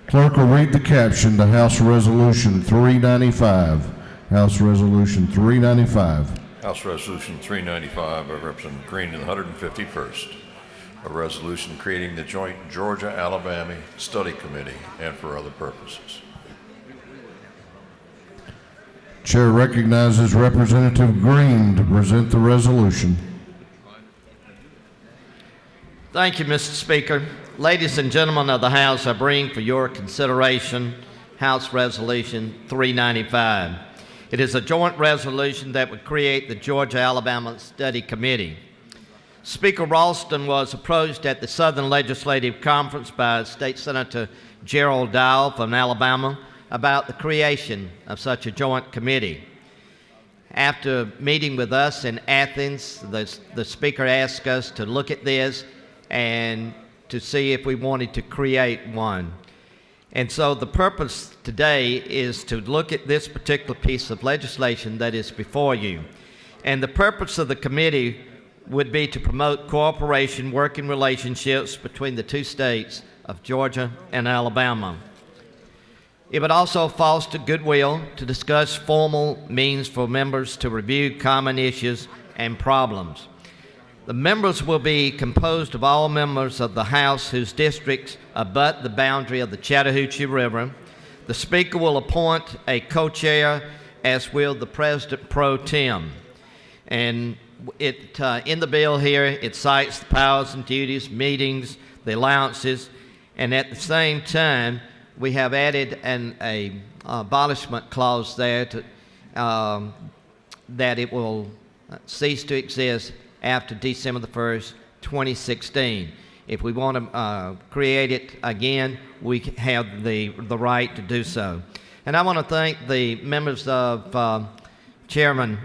Clerk will read the caption to House Resolution 395. House Resolution 395. House Resolution 395 by Representative Green in the 151st. A resolution creating the joint Georgia-Alabama Study Committee and for other purposes. Chair recognizes Representative Green to present the resolution. Thank you, Mr. Speaker. Ladies and gentlemen of the House, I bring for your consideration House Resolution 395. It is a joint resolution that would create the Georgia-Alabama Study Committee. Speaker Ralston was approached at the Southern Legislative Conference by State Senator Gerald Dowell from Alabama about the creation of such a joint committee. After meeting with us in Athens, the Speaker asked us to look at this and to see if we wanted to create one. And so the purpose today is to look at this particular piece of legislation that is before you. And the purpose of the committee would be to promote cooperation, working relationships between the two states of Georgia and Alabama. It would also foster goodwill to discuss formal means for members to review common issues and problems. The members will be composed of all members of the House whose districts abut the boundary of the Chattahoochee River. The Speaker will appoint a co-chair, as will the President pro tem. And in the bill here, it cites the powers and duties, meetings, the allowances, and at the same time, we have added an abolishment clause there to, that it will cease to exist after December the 1st, 2016. If we want to create it again, we have the right to do so. And I want to thank the members of Chairman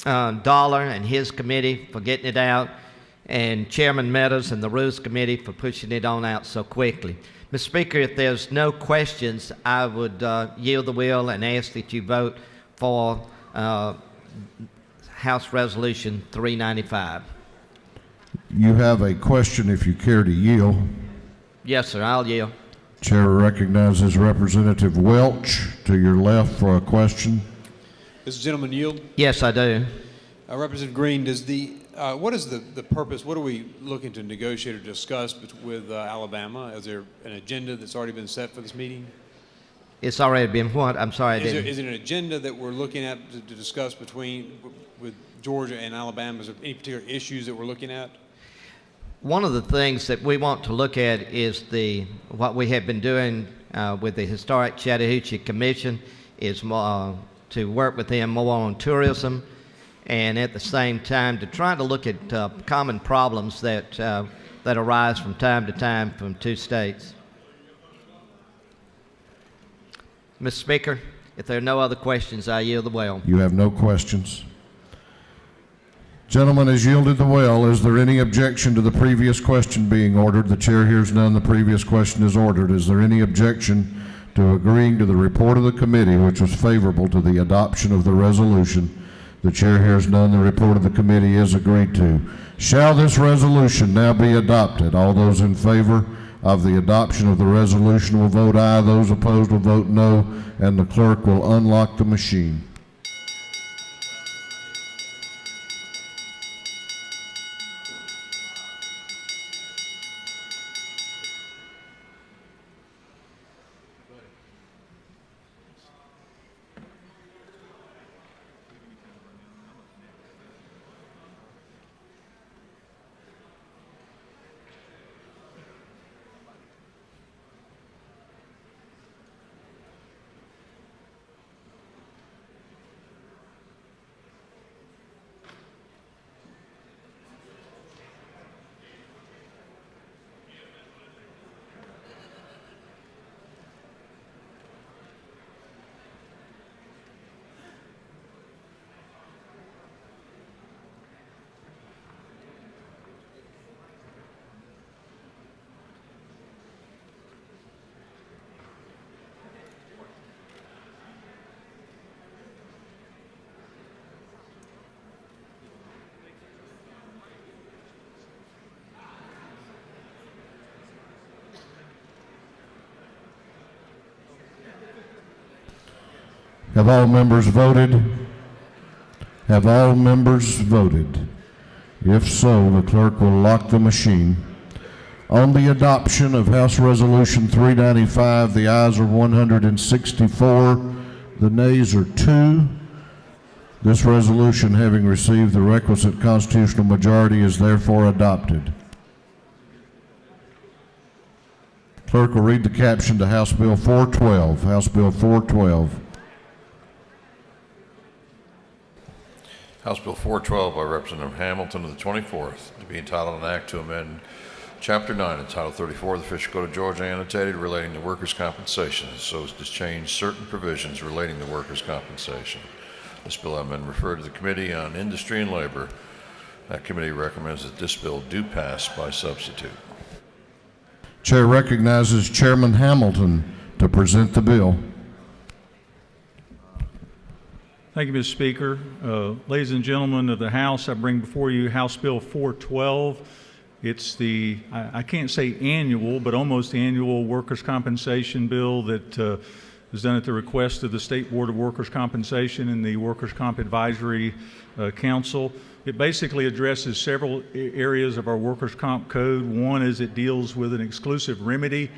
Dollar and his committee for getting it out, and Chairman Meadows and the Rules Committee for pushing it on out so quickly. Mr. Speaker, if there's no questions, I would yield the will and ask that you vote for House Resolution 395. You have a question if you care to yield. Yes, sir, I'll yield. Chair recognizes Representative Welch to your left for a question. Does the gentleman yield? Yes, I do. Representative Green, does what is the purpose? What are we looking to negotiate or discuss with Alabama? Is there an agenda that's already been set for this meeting? It's already been what? I'm sorry, I didn't. Is it an agenda that we're looking at to discuss with Georgia and Alabama? Is there any particular issues that we're looking at? One of the things that we want to look at is what we have been doing with the Historic Chattahoochee Commission is to work with them more on tourism, and at the same time to try to look at common problems that arise from time to time from two states. Mr. Speaker, if there are no other questions, I yield the will. You have no questions. Gentleman has yielded the will. Is there any objection to the previous question being ordered? The chair hears none. The previous question is ordered. Is there any objection to agreeing to the report of the committee, which was favorable to the adoption of the resolution? The chair hears none. The report of the committee is agreed to. Shall this resolution now be adopted? All those in favor of the adoption of the resolution will vote aye. Those opposed will vote no, and the clerk will unlock the machine. Have all members voted? Have all members voted? If so, the clerk will lock the machine. On the adoption of House Resolution 395, the ayes are 164, the nays are 2. This resolution, having received the requisite constitutional majority, is therefore adopted. Clerk will read the caption to House Bill 412. House Bill 412. House Bill 412 by Representative Hamilton of the 24th, to be entitled an act to amend Chapter 9 and Title 34 of the Official Code of Georgia annotated relating to workers' compensation so as to change certain provisions relating to workers' compensation. This bill has been referred to the Committee on Industry and Labor. That committee recommends that this bill do pass by substitute. Chair recognizes Chairman Hamilton to present the bill. Thank you, Mr. Speaker. Ladies and gentlemen of the House, I bring before you House Bill 412. It's the, I can't say annual, but almost annual workers' compensation bill that is done at the request of the State Board of Workers' Compensation and the Workers' Comp Advisory Council. It basically addresses several areas of our workers' comp code. One is it deals with an exclusive remedy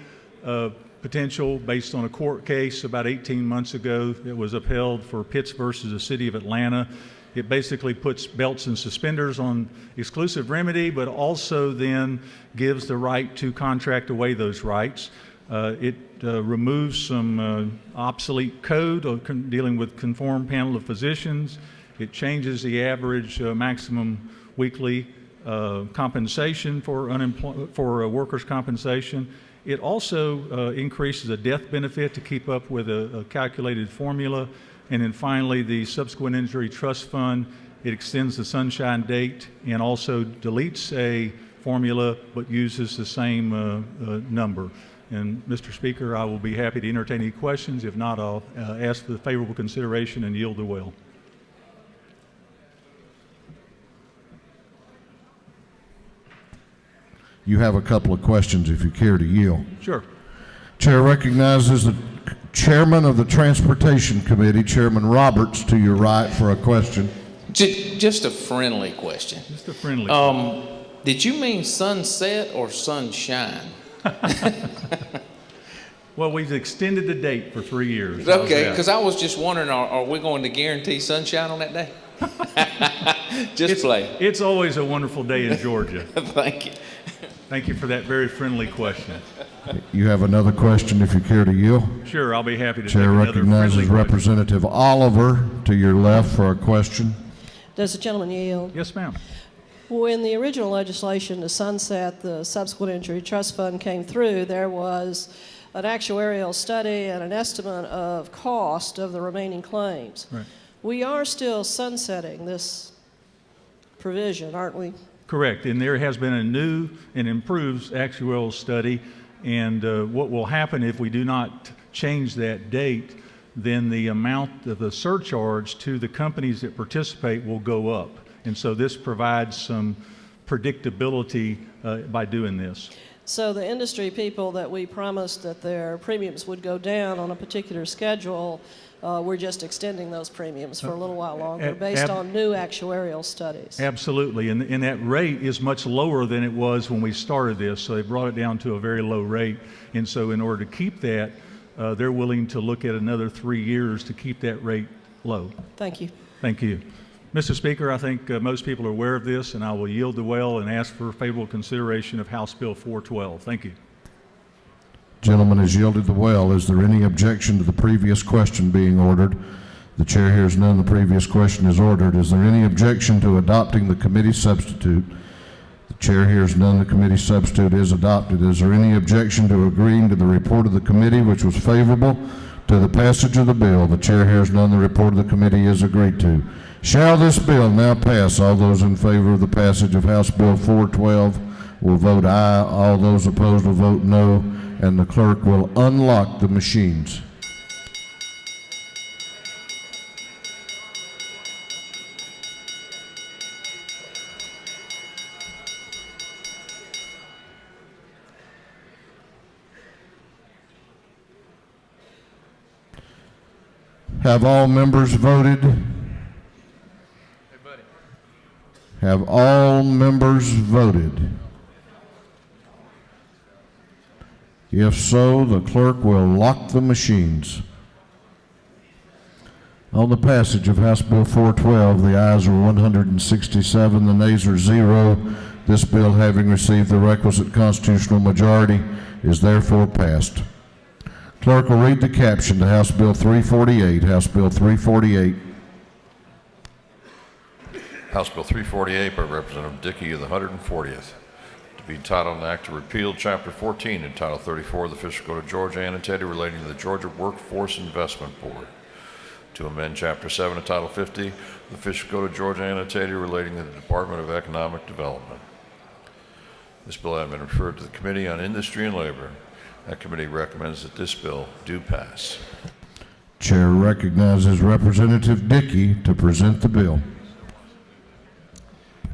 potential based on a court case about 18 months ago that was upheld for Pitts versus the City of Atlanta. It basically puts belts and suspenders on exclusive remedy, but also then gives the right to contract away those rights. It removes some obsolete code dealing with conformed panel of physicians. It changes the average maximum weekly compensation for workers' compensation. It also increases a death benefit to keep up with a calculated formula. And then finally, the subsequent injury trust fund, it extends the sunshine date and also deletes a formula but uses the same number. And Mr. Speaker, I will be happy to entertain any questions. If not, I'll ask for the favorable consideration and yield the will. You have a couple of questions if you care to yield. Sure. Chair recognizes the Chairman of the Transportation Committee, Chairman Roberts, to your right for a question. Just a friendly question. Just a friendly question. Did you mean sunset or sunshine? Well, we've extended the date for 3 years. Okay, because I was just wondering, are we going to guarantee sunshine on that day? Play. It's always a wonderful day in Georgia. Thank you. Thank you for that very friendly question. You have another question if you care to yield. Sure, I'll be happy to Chair take another recognizes friendly Representative Oliver to your left for a question. Does the gentleman yield? Yes, ma'am. When the original legislation to sunset the subsequent injury trust fund came through, there was an actuarial study and an estimate of cost of the remaining claims. Right. We are still sunsetting this provision, aren't we? Correct, and there has been a new and improved actuarial study, and what will happen if we do not change that date, then the amount of the surcharge to the companies that participate will go up. And so this provides some predictability by doing this. So the industry people that we promised that their premiums would go down on a particular schedule, we're just extending those premiums for a little while longer based on new actuarial studies. Absolutely, and that rate is much lower than it was when we started this, so they brought it down to a very low rate. And so in order to keep that, they're willing to look at another 3 years to keep that rate low. Thank you. Thank you. Mr. Speaker, I think most people are aware of this, and I will yield the well and ask for favorable consideration of House Bill 412. Thank you. Gentleman has yielded the well. Is there any objection to the previous question being ordered? The chair hears none. The previous question is ordered. Is there any objection to adopting the committee substitute? The chair hears none. The committee substitute is adopted. Is there any objection to agreeing to the report of the committee, which was favorable to the passage of the bill? The chair hears none. The report of the committee is agreed to. Shall this bill now pass? All those in favor of the passage of House Bill 412 will vote aye. All those opposed will vote no. And the clerk will unlock the machines. Have all members voted? Have all members voted? If so, the clerk will lock the machines. On the passage of House Bill 412, the ayes are 167, the nays are 0. This bill, having received the requisite constitutional majority, is therefore passed. Clerk will read the caption to House Bill 348. House Bill 348. House Bill 348 by Representative Dickey of the 140th. To be entitled an act to repeal Chapter 14 and Title 34 of the Fiscal Code of Georgia annotated relating to the Georgia Workforce Investment Board. To amend Chapter 7 of Title 50 of the Fiscal Code of Georgia annotated relating to the Department of Economic Development. This bill has been referred to the Committee on Industry and Labor. That committee recommends that this bill do pass. Chair recognizes Representative Dickey to present the bill.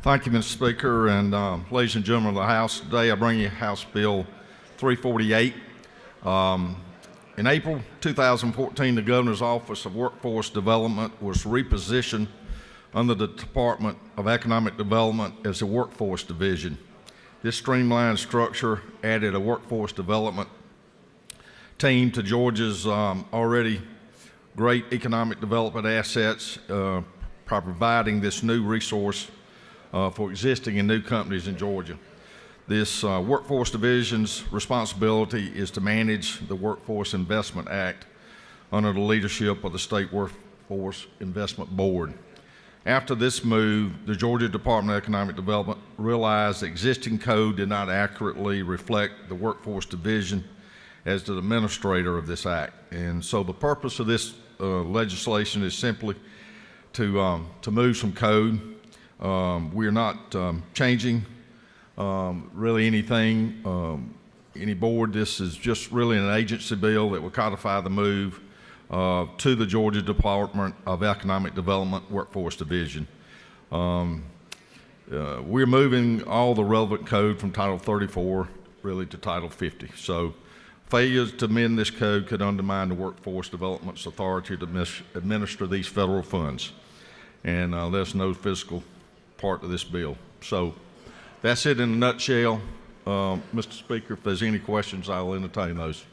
Thank you, Mr. Speaker, and ladies and gentlemen of the House. Today I bring you House Bill 348. In April 2014, the Governor's Office of Workforce Development was repositioned under the Department of Economic Development as a Workforce Division. This streamlined structure added a workforce development team to Georgia's already great economic development assets by providing this new resource for existing and new companies in Georgia. This Workforce Division's responsibility is to manage the Workforce Investment Act under the leadership of the State Workforce Investment Board. After this move, the Georgia Department of Economic Development realized the existing code did not accurately reflect the Workforce Division as the administrator of this act. And so the purpose of this legislation is simply to move some code. We're not changing really anything, any board. This is just really an agency bill that will codify the move to the Georgia Department of Economic Development Workforce Division. We're moving all the relevant code from Title 34 really to Title 50. So failure to amend this code could undermine the Workforce Development's authority to administer these federal funds. And there's no fiscal part of this bill. So that's it in a nutshell. Mr. Speaker, if there's any questions, I'll entertain those.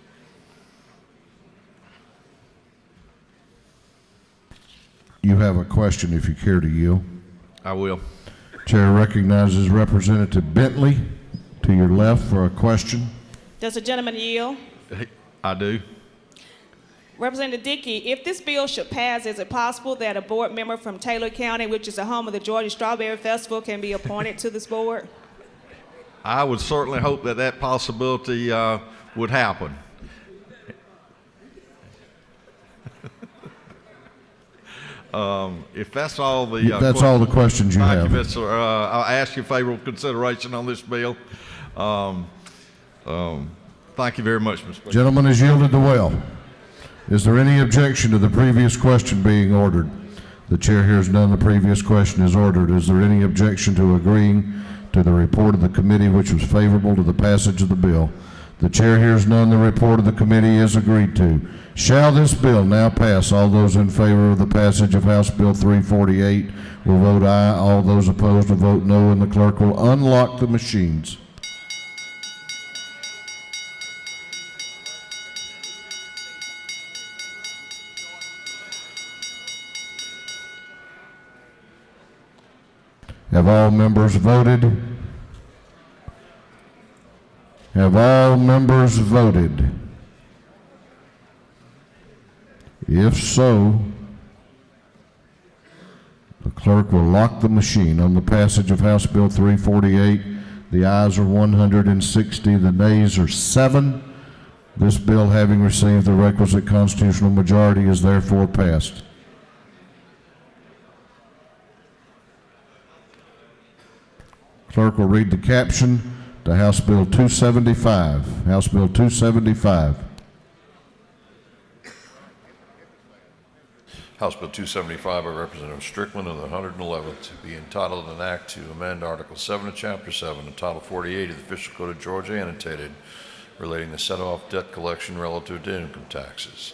You have a question if you care to yield. I will. Chair recognizes Representative Bentley to your left for a question. Does the gentleman yield? I do. Representative Dickey, if this bill should pass, is it possible that a board member from Taylor County, which is the home of the Georgia Strawberry Festival, can be appointed to this board? I would certainly hope that that possibility would happen. If that's all the that's all the questions you have. Thank you, Mr. I'll ask you favorable consideration on this bill. Thank you very much, Mr. Speaker. Gentleman has yielded the well. Is there any objection to the previous question being ordered? The chair hears none. The previous question is ordered. Is there any objection to agreeing to the report of the committee which was favorable to the passage of the bill? The chair hears none. The report of the committee is agreed to. Shall this bill now pass? All those in favor of the passage of House Bill 348 will vote aye. All those opposed will vote no, and the clerk will unlock the machines. Have all members voted? Have all members voted? If so, the clerk will lock the machine on the passage of House Bill 348. The ayes are 160, the nays are 7. This bill, having received the requisite constitutional majority, is therefore passed. Clerk will read the caption to House Bill 275. House Bill 275. House Bill 275 by Representative Strickland of the 111th to be entitled an act to amend Article 7 of Chapter 7 and Title 48 of the Official Code of Georgia annotated relating to set-off debt collection relative to income taxes.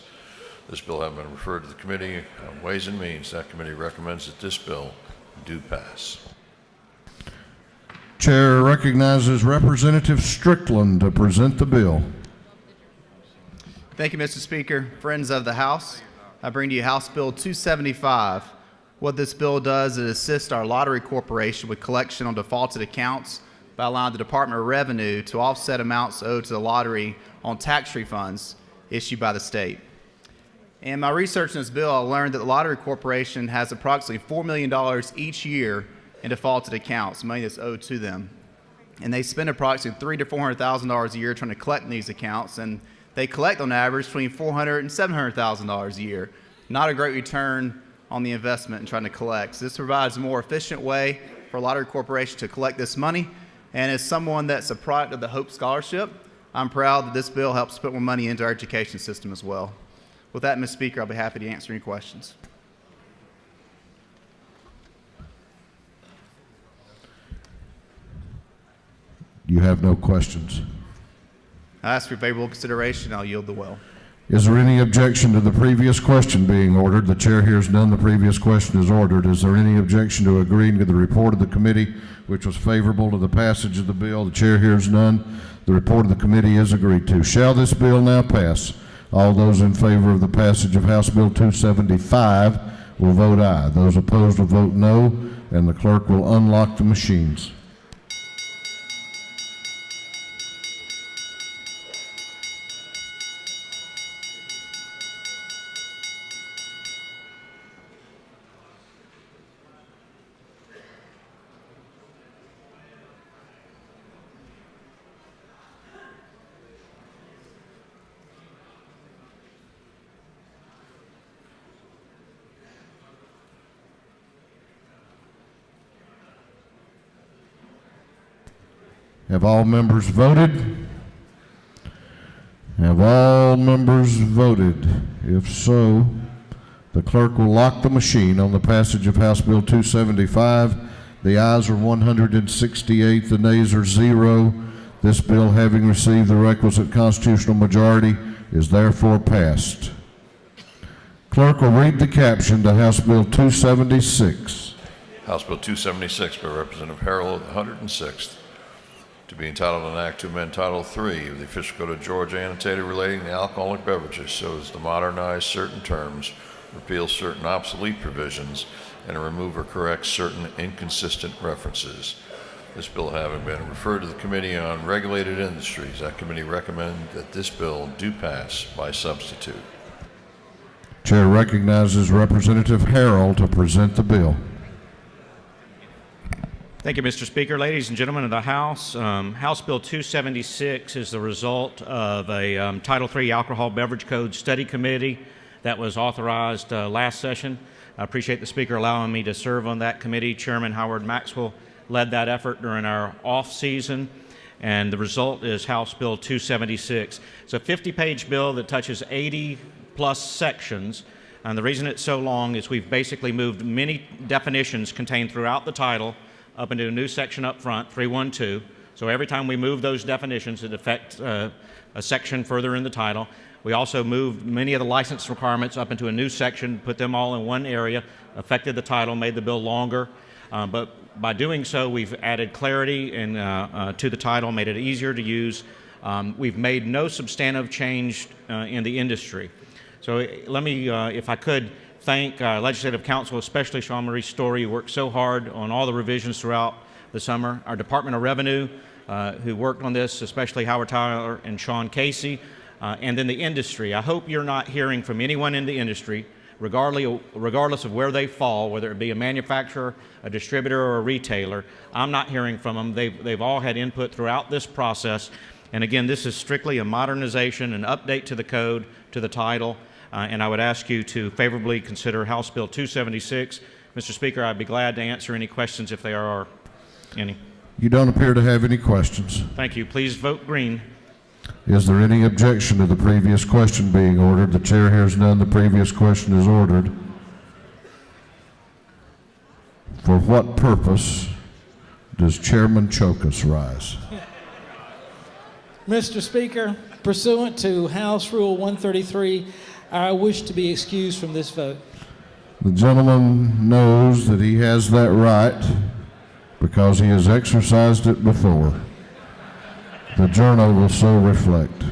This bill having been referred to the Committee on Ways and Means, that committee recommends that this bill do pass. Chair recognizes Representative Strickland to present the bill. Thank you, Mr. Speaker. Friends of the House, I bring to you House Bill 275. What this bill does is assist our lottery corporation with collection on defaulted accounts by allowing the Department of Revenue to offset amounts owed to the lottery on tax refunds issued by the state. In my research in this bill, I learned that the lottery corporation has approximately $4 million each year in defaulted accounts, money that's owed to them. And they spend approximately $300,000 to $400,000 a year trying to collect in these accounts, and they collect on average between $400,000 and $700,000 a year. Not a great return on the investment in trying to collect. So this provides a more efficient way for a lottery corporation to collect this money. And as someone that's a product of the Hope Scholarship, I'm proud that this bill helps put more money into our education system as well. With that, Ms. Speaker, I'll be happy to answer any questions. You have no questions. I ask for favorable consideration. I'll yield the well. Is there any objection to the previous question being ordered? The chair hears none. The previous question is ordered. Is there any objection to agreeing to the report of the committee which was favorable to the passage of the bill? The chair hears none. The report of the committee is agreed to. Shall this bill now pass? All those in favor of the passage of House Bill 275 will vote aye. Those opposed will vote no, and the clerk will unlock the machines. Have all members voted? Have all members voted? If so, the clerk will lock the machine on the passage of House Bill 275. The ayes are 168, the nays are 0. This bill, having received the requisite constitutional majority, is therefore passed. Clerk will read the caption to House Bill 276. House Bill 276 by Representative Harrell of the 106th, to be entitled an act to amend Title III of the Official Code of Georgia annotated relating to alcoholic beverages so as to modernize certain terms, repeal certain obsolete provisions, and remove or correct certain inconsistent references. This bill having been referred to the Committee on Regulated Industries, that committee recommended that this bill do pass by substitute. Chair recognizes Representative Harrell to present the bill. Thank you, Mr. Speaker. Ladies and gentlemen of the House, House Bill 276 is the result of a Title III Alcohol Beverage Code Study Committee that was authorized last session. I appreciate the Speaker allowing me to serve on that committee. Chairman Howard Maxwell led that effort during our off season, and the result is House Bill 276. It's a 50-page bill that touches 80-plus sections, and the reason it's so long is we've basically moved many definitions contained throughout the title up into a new section up front, 312. So every time we move those definitions, it affects a section further in the title. We also moved many of the license requirements up into a new section, put them all in one area, affected the title, made the bill longer. But by doing so, we've added clarity and, to the title, made it easier to use. We've made no substantive change in the industry. So let me, if I could, thank Legislative Counsel, especially Sean Marie Story, who worked so hard on all the revisions throughout the summer. Our Department of Revenue, who worked on this, especially Howard Tyler and Sean Casey, and then the industry. I hope you're not hearing from anyone in the industry, regardless of where they fall, whether it be a manufacturer, a distributor, or a retailer. I'm not hearing from them. They've all had input throughout this process. And again, this is strictly a modernization, an update to the code, to the title, and I would ask you to favorably consider House Bill 276. Mr. Speaker, I'd be glad to answer any questions if there are any. You don't appear to have any questions. Thank you. Please vote green. Is there any objection to the previous question being ordered? The chair hears none. The previous question is ordered. For what purpose does Chairman Chokas rise? Mr. Speaker, pursuant to House Rule 133, I wish to be excused from this vote. The gentleman knows that he has that right because he has exercised it before. The journal will so reflect.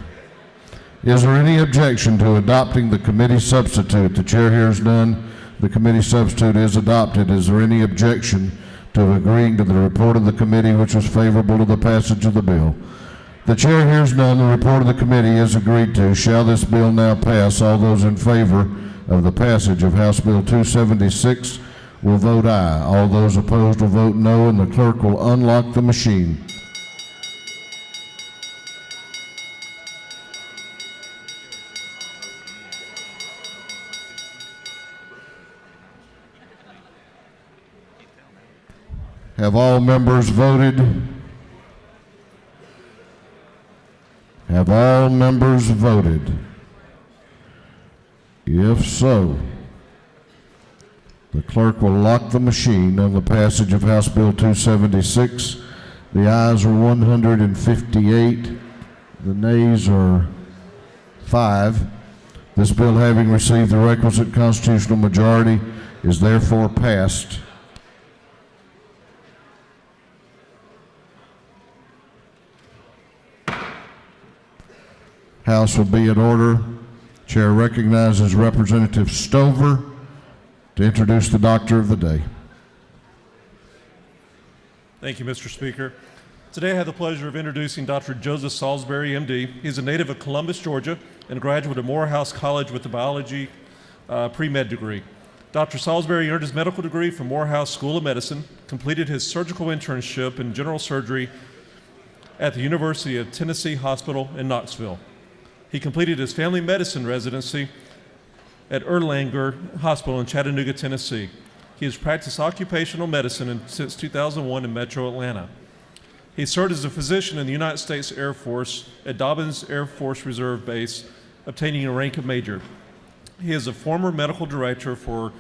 Is there any objection to adopting the committee substitute? The chair hears none. The committee substitute is adopted. Is there any objection to agreeing to the report of the committee which was favorable to the passage of the bill? The chair hears none. The report of the committee is agreed to. Shall this bill now pass? All those in favor of the passage of House Bill 276 will vote aye. All those opposed will vote no, and the clerk will unlock the machine. Have all members voted? Have all members voted? If so, the clerk will lock the machine on the passage of House Bill 276. The ayes are 158. The nays are 5. This bill, having received the requisite constitutional majority, is therefore passed. House will be in order. Chair recognizes Representative Stover to introduce the Doctor of the Day. Thank you, Mr. Speaker. Today I have the pleasure of introducing Dr. Joseph Salisbury, MD. He is a native of Columbus, Georgia, and a graduate of Morehouse College with a biology pre-med degree. Dr. Salisbury earned his medical degree from Morehouse School of Medicine, completed his surgical internship in general surgery at the University of Tennessee Hospital in Knoxville. He completed his family medicine residency at Erlanger Hospital in Chattanooga, Tennessee. He has practiced occupational medicine since 2001 in Metro Atlanta. He served as a physician in the United States Air Force at Dobbins Air Force Reserve Base, obtaining a rank of major. He is a former medical director for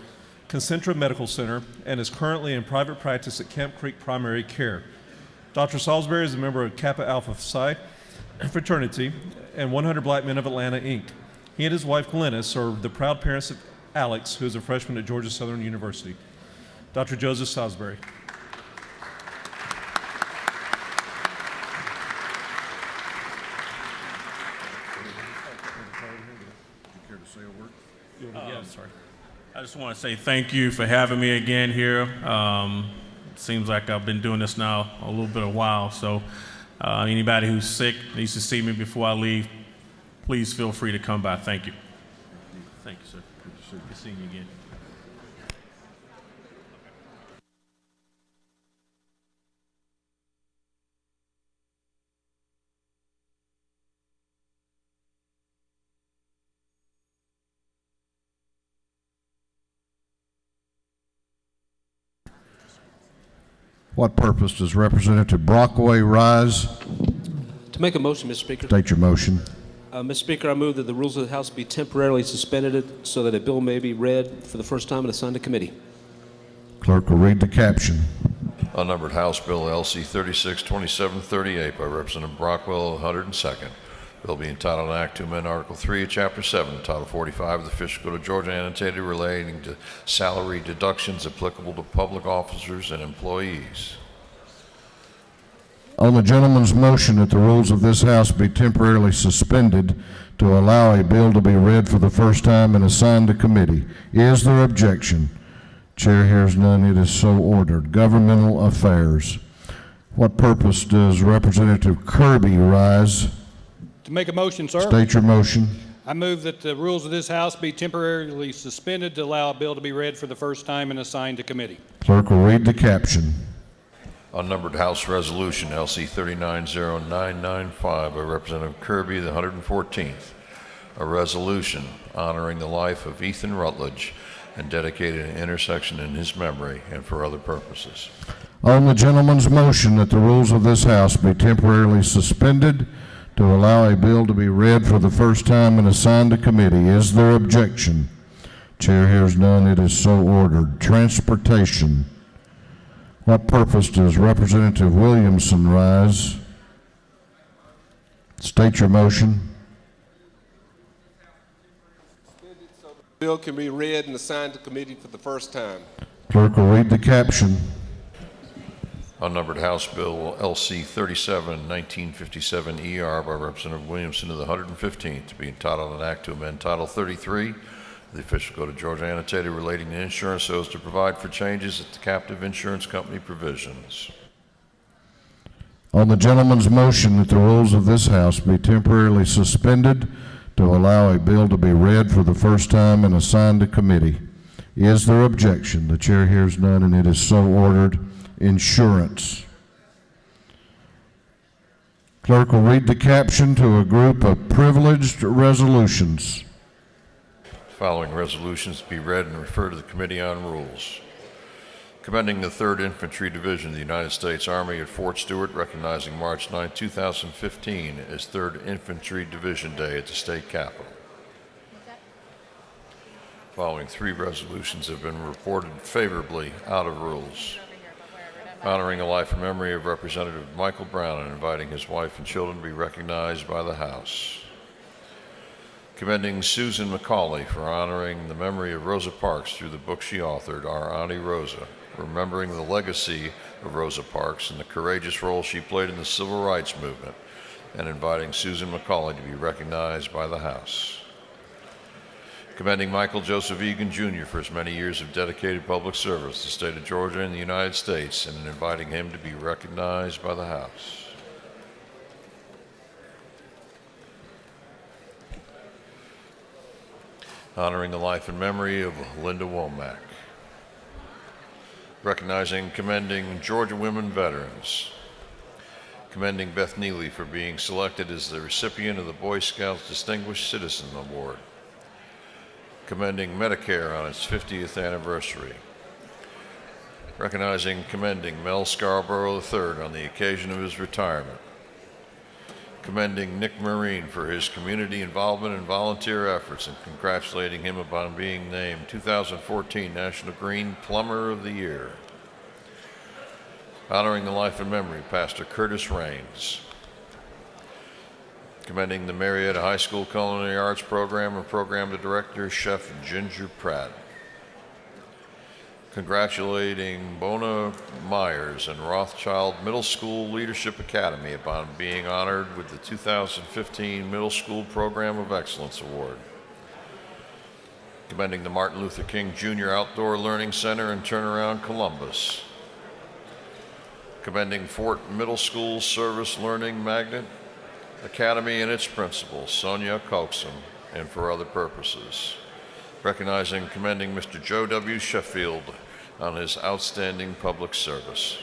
Concentra Medical Center and is currently in private practice at Camp Creek Primary Care. Dr. Salisbury is a member of Kappa Alpha Psi fraternity and 100 Black Men of Atlanta, Inc. He and his wife, Glennis, are the proud parents of Alex, who is a freshman at Georgia Southern University. Dr. Joseph Salisbury. Sorry. I just want to say thank you for having me again here. Seems like I've been doing this now a little bit of a while, so anybody who's sick needs to see me before I leave, please feel free to come by. Thank you. Thank you, sir. Good seeing you again. What purpose does Representative Brockway rise? To make a motion, Mr. Speaker. State your motion. Mr. Speaker, I move that the rules of the House be temporarily suspended so that a bill may be read for the first time and assigned to committee. Clerk will read the caption. Unnumbered House Bill LC 362738 by Representative Brockwell, 102nd. Bill being entitled an act to amend Article 3 of Chapter 7, Title 45 of the Official Code of Georgia, annotated, relating to salary deductions applicable to public officers and employees. On the gentleman's motion that the rules of this House be temporarily suspended to allow a bill to be read for the first time and assigned to committee, is there objection? Chair hears none. It is so ordered. Governmental Affairs. What purpose does Representative Kirby rise? To make a motion, sir. State your motion. I move that the rules of this House be temporarily suspended to allow a bill to be read for the first time and assigned to committee. Clerk will read the caption. Unnumbered House Resolution LC 390995 by Representative Kirby, the 114th. A resolution honoring the life of Ethan Rutledge and dedicating an intersection in his memory and for other purposes. On the gentleman's motion that the rules of this House be temporarily suspended to allow a bill to be read for the first time and assigned to committee, is there objection? Chair hears none. It is so ordered. Transportation. What purpose does Representative Williamson rise? State your motion. The bill can be read and assigned to committee for the first time. Clerk will read the caption. Unnumbered House Bill LC 37-1957 by Representative Williamson of the 115th, to be entitled an act to amend Title 33 of the Official Code of Georgia, annotated, relating to insurance so as to provide for changes at the captive insurance company provisions. On the gentleman's motion that the rules of this House be temporarily suspended to allow a bill to be read for the first time and assigned to committee, is there objection? The chair hears none, and it is so ordered. Insurance. Clerk will read the caption to a group of privileged resolutions. The following resolutions be read and referred to the Committee on Rules. Commending the 3rd Infantry Division of the United States Army at Fort Stewart, recognizing March 9, 2015 as 3rd Infantry Division Day at the state capitol. The following 3 resolutions have been reported favorably out of rules. Honoring the life and memory of Representative Michael Brown and inviting his wife and children to be recognized by the House. Commending Susan McCauley for honoring the memory of Rosa Parks through the book she authored, Our Auntie Rosa, remembering the legacy of Rosa Parks and the courageous role she played in the civil rights movement, and inviting Susan McCauley to be recognized by the House. Commending Michael Joseph Egan, Jr. for his many years of dedicated public service to the state of Georgia and the United States, and inviting him to be recognized by the House. Honoring the life and memory of Linda Womack. Recognizing and commending Georgia women veterans. Commending Beth Neely for being selected as the recipient of the Boy Scouts Distinguished Citizen Award. Commending Medicare on its 50th anniversary. recognizing and commending Mel Scarborough III on the occasion of his retirement, commending Nick Marine for his community involvement and volunteer efforts, and congratulating him upon being named 2014 National Green Plumber of the Year, honoring the life and memory of Pastor Curtis Raines, commending the Marietta High School Culinary Arts Program and Program Director Chef Ginger Pratt, congratulating Bona Myers and Rothschild Middle School Leadership Academy upon being honored with the 2015 Middle School Program of Excellence Award, commending the Martin Luther King Jr. Outdoor Learning Center in Turnaround, Columbus, commending Fort Middle School Service Learning Magnet Academy and its principal, Sonia Coxum, and for other purposes, recognizing and commending Mr. Joe W. Sheffield on his outstanding public service,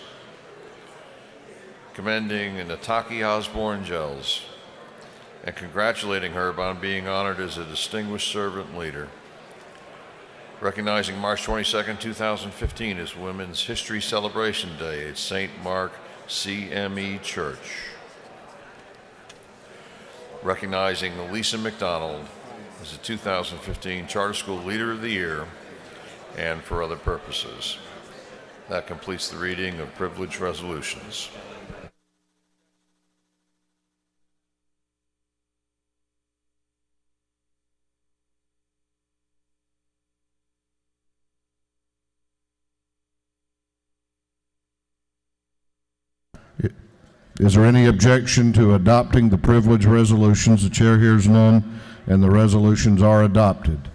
commending Nataki Osborne Gels and congratulating her upon being honored as a distinguished servant leader, recognizing March 22, 2015 as Women's History Celebration Day at St. Mark CME Church, recognizing Lisa McDonald as the 2015 Charter School Leader of the Year, and for other purposes. That completes the reading of privilege resolutions. Is there any objection to adopting the privilege resolutions? The chair hears none, and the resolutions are adopted.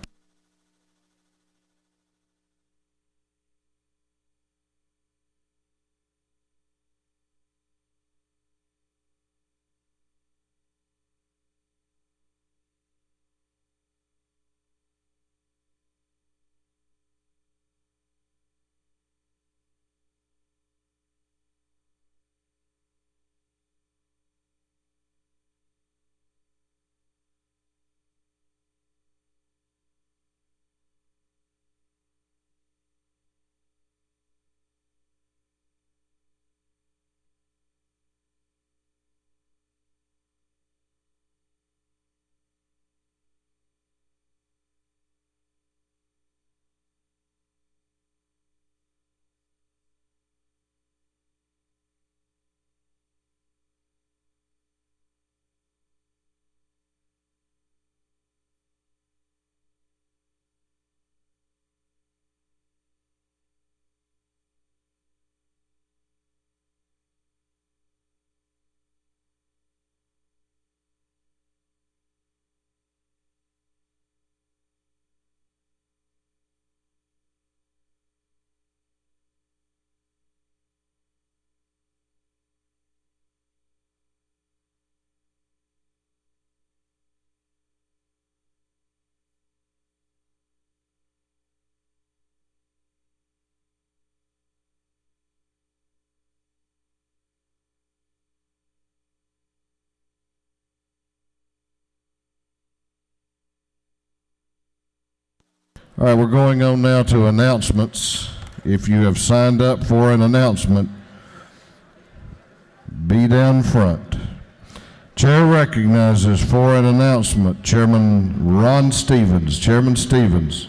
All right, we're going on now to announcements. If you have signed up for an announcement, be down front. Chair recognizes for an announcement Chairman Ron Stevens. Chairman Stevens.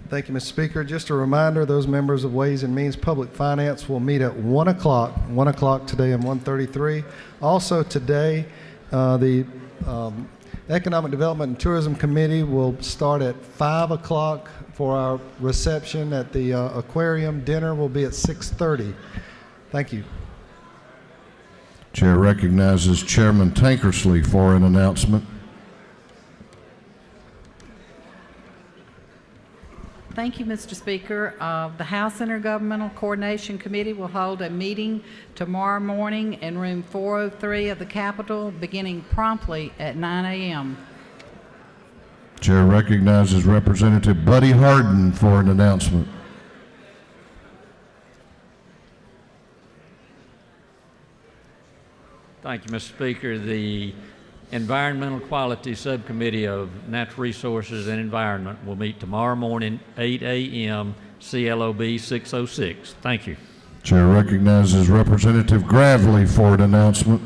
Thank you, Mr. Speaker. Just a reminder, those members of Ways and Means Public Finance will meet at 1 o'clock today and 1:33. Also today, the Economic Development and Tourism Committee will start at 5 o'clock for our reception at the aquarium. Dinner will be at 6:30. Thank you. Chair recognizes Chairman Tankersley for an announcement. Thank you, Mr. Speaker. The House Intergovernmental Coordination Committee will hold a meeting tomorrow morning in room 403 of the Capitol, beginning promptly at 9 a.m. Chair recognizes Representative Buddy Harden for an announcement. Thank you, Mr. Speaker. The Environmental Quality Subcommittee of Natural Resources and Environment will meet tomorrow morning, 8 a.m., CLOB 606. Thank you. Chair recognizes Representative Gravely for an announcement.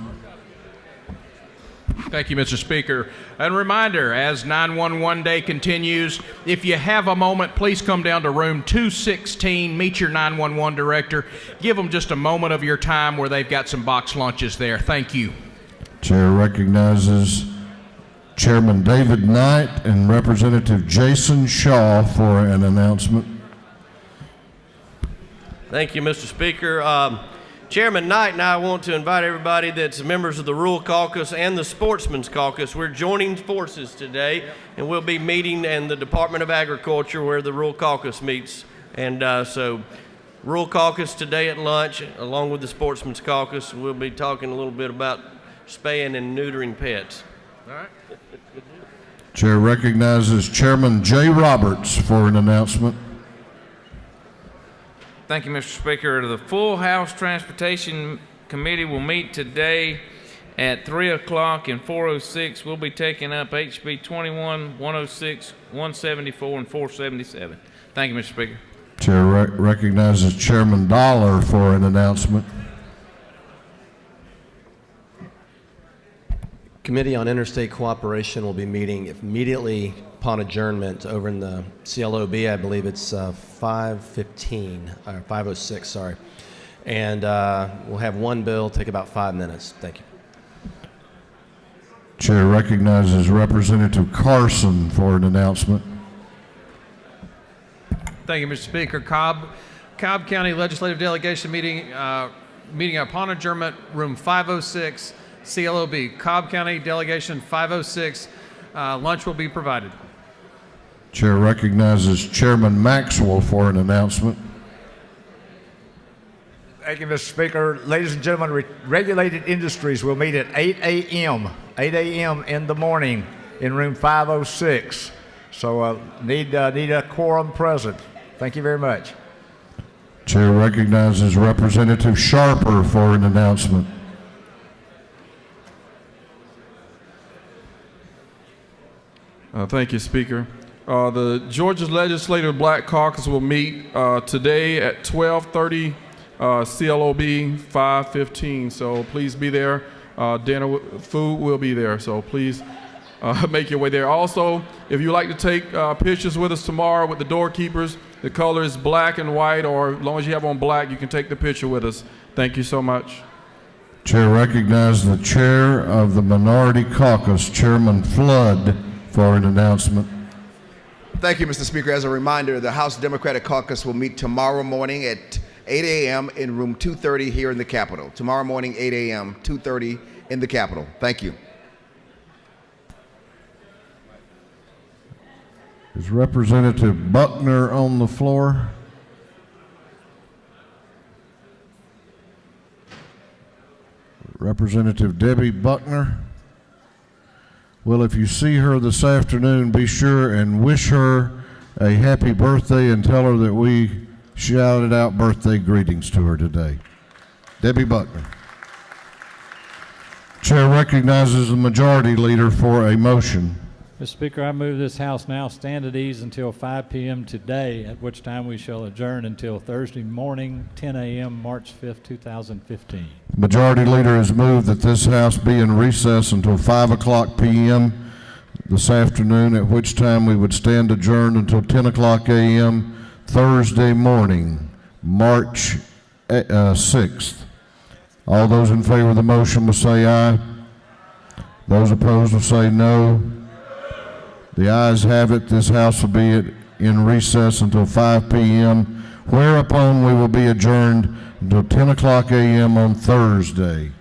Thank you, Mr. Speaker. And a reminder, as 911 Day continues, if you have a moment, please come down to room 216, meet your 911 director. Give them just a moment of your time where they've got some box lunches there. Thank you. Chair recognizes Chairman David Knight and Representative Jason Shaw for an announcement. Thank you, Mr. Speaker. Chairman Knight and I want to invite everybody that's members of the Rural Caucus and the Sportsman's Caucus. We're joining forces today, and we'll be meeting in the Department of Agriculture where the Rural Caucus meets. And so Rural Caucus today at lunch, along with the Sportsman's Caucus, we'll be talking a little bit about spaying and neutering pets. All right. Chair recognizes Chairman Jay Roberts for an announcement. Thank you, Mr. Speaker. The Full House Transportation Committee will meet today at 3 o'clock in 406. We'll be taking up HB 21, 106, 174, and 477. Thank you, Mr. Speaker. Chair recognizes Chairman Dollar for an announcement. Committee on Interstate Cooperation will be meeting immediately upon adjournment over in the CLOB. I believe it's 5:15 or 5:06. Sorry, and we'll have one bill. Take about 5 minutes. Thank you. Chair recognizes Representative Carson for an announcement. Thank you, Mr. Speaker. Cobb County Legislative Delegation meeting upon adjournment, room 506. CLOB, Cobb County Delegation 506. Lunch will be provided. Chair recognizes Chairman Maxwell for an announcement. Thank you, Mr. Speaker. Ladies and gentlemen, Regulated Industries will meet at 8 a.m. in the morning in room 506. So need a quorum present. Thank you very much. Chair recognizes Representative Sharper for an announcement. Thank you, Speaker. The Georgia Legislative Black Caucus will meet today at 12:30, CLOB 515. So please be there. Dinner, food will be there. So please make your way there. Also, if you'd like to take pictures with us tomorrow with the doorkeepers, the color is black and white, or as long as you have on black, you can take the picture with us. Thank you so much. Chair recognizes the Chair of the Minority Caucus, Chairman Flood, for an announcement. Thank you, Mr. Speaker. As a reminder, the House Democratic Caucus will meet tomorrow morning at 8 a.m. in room 230 here in the Capitol. Tomorrow morning, 8 a.m., 2:30 in the Capitol. Thank you. Is Representative Buckner on the floor? Representative Debbie Buckner? Well, if you see her this afternoon, be sure and wish her a happy birthday and tell her that we shouted out birthday greetings to her today. Debbie Buckner. Chair recognizes the Majority Leader for a motion. Mr. Speaker, I move this House now stand at ease until 5 p.m. today, at which time we shall adjourn until Thursday morning, 10 a.m., March 5th, 2015. Majority Leader has moved that this House be in recess until 5 o'clock p.m. this afternoon, at which time we would stand adjourned until 10 o'clock a.m. Thursday morning, March 6th. All those in favor of the motion will say aye. Those opposed will say no. The ayes have it. This House will be in recess until 5 p.m., whereupon we will be adjourned until 10 o'clock a.m. on Thursday.